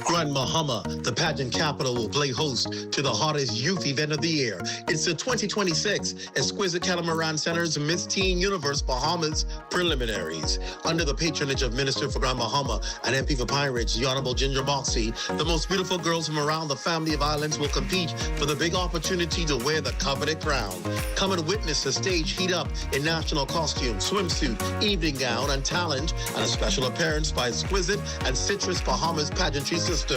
Grand Bahama, the pageant capital, will play host to the hottest youth event of the year. It's the 2026 Exquisite Catamaran Center's Miss Teen Universe Bahamas Preliminaries. Under the patronage of Minister for Grand Bahama and MP for Pine Ridge, the Honorable Ginger Boxey, the most beautiful girls from around the family of islands will compete for the big opportunity to wear the coveted crown. Come and witness the stage heat up in national costume, swimsuit, evening gown, and talent, and a special appearance by Exquisite and Citrus Bahamas pageantry system.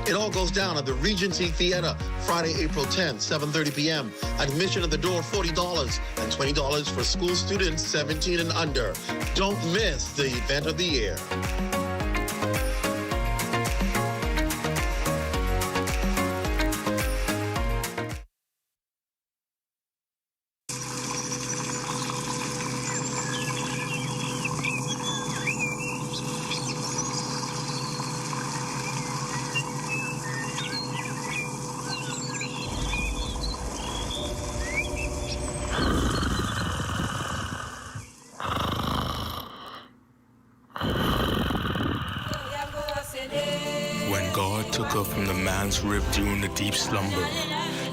It all goes down at the Regency Theater, Friday, April 10th, 7:30 p.m. Admission at the door, $40, and $20 for school students 17 and under. Don't miss the event of the year. from the man's rib during the deep slumber.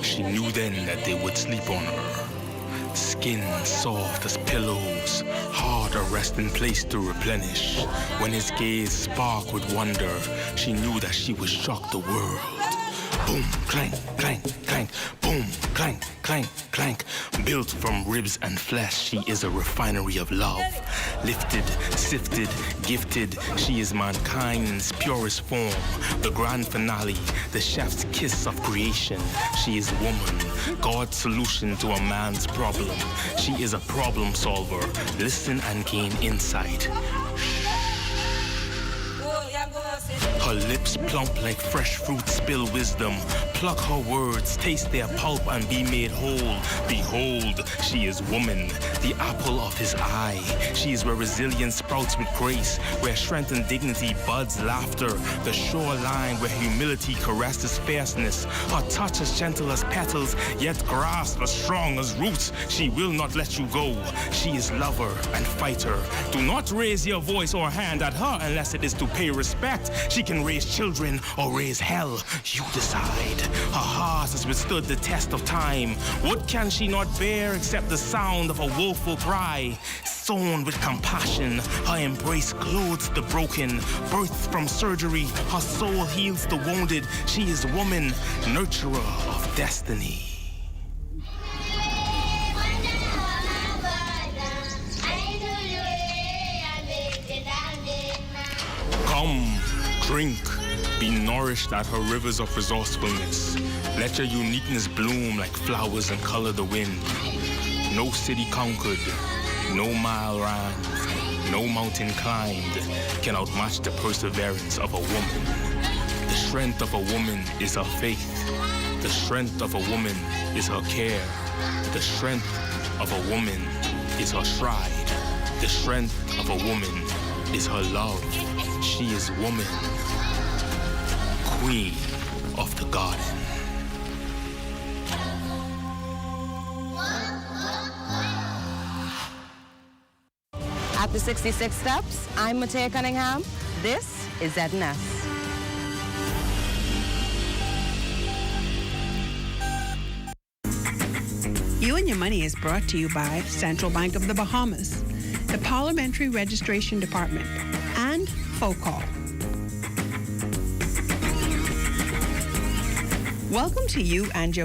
She knew then that they would sleep on her. Skin soft as pillows, heart a resting place to replenish. When his gaze sparked with wonder, she knew that she would shock the world. Boom, clank, clank, clank, boom, clank, clank, clank. Built from ribs and flesh, she is a refinery of love. Lifted, sifted, gifted, she is mankind's purest form. The grand finale, the chef's kiss of creation. She is woman, God's solution to a man's problem. She is a problem solver. Listen and gain insight. Her lips plump like fresh fruit, spill wisdom. Pluck her words, taste their pulp and be made whole. Behold, she is woman, the apple of his eye. She is where resilience sprouts with grace, where strength and dignity buds laughter. The shoreline where humility caresses fierceness. Her touch as gentle as petals, yet grasp as strong as roots. She will not let you go. She is lover and fighter. Do not raise your voice or hand at her unless it is to pay respect. She can raise children or raise hell. You decide. Her heart has withstood the test of time. What can she not bear except the sound of a woeful cry? Sown with compassion, her embrace clothes the broken. Birthed from surgery, her soul heals the wounded. She is woman, nurturer of destiny. Come, drink, be nourished at her rivers of resourcefulness. Let your uniqueness bloom like flowers and color the wind. No city conquered, no mile ran, no mountain climbed can outmatch the perseverance of a woman. The strength of a woman is her faith. The strength of a woman is her care. The strength of a woman is her stride. The strength of a woman is her love. She is woman, queen of the garden. After 66 steps, I'm Matea Cunningham. This is ZNS. You and Your Money is brought to you by Central Bank of the Bahamas, the Parliamentary Registration Department, and FOCAL. Welcome to you and your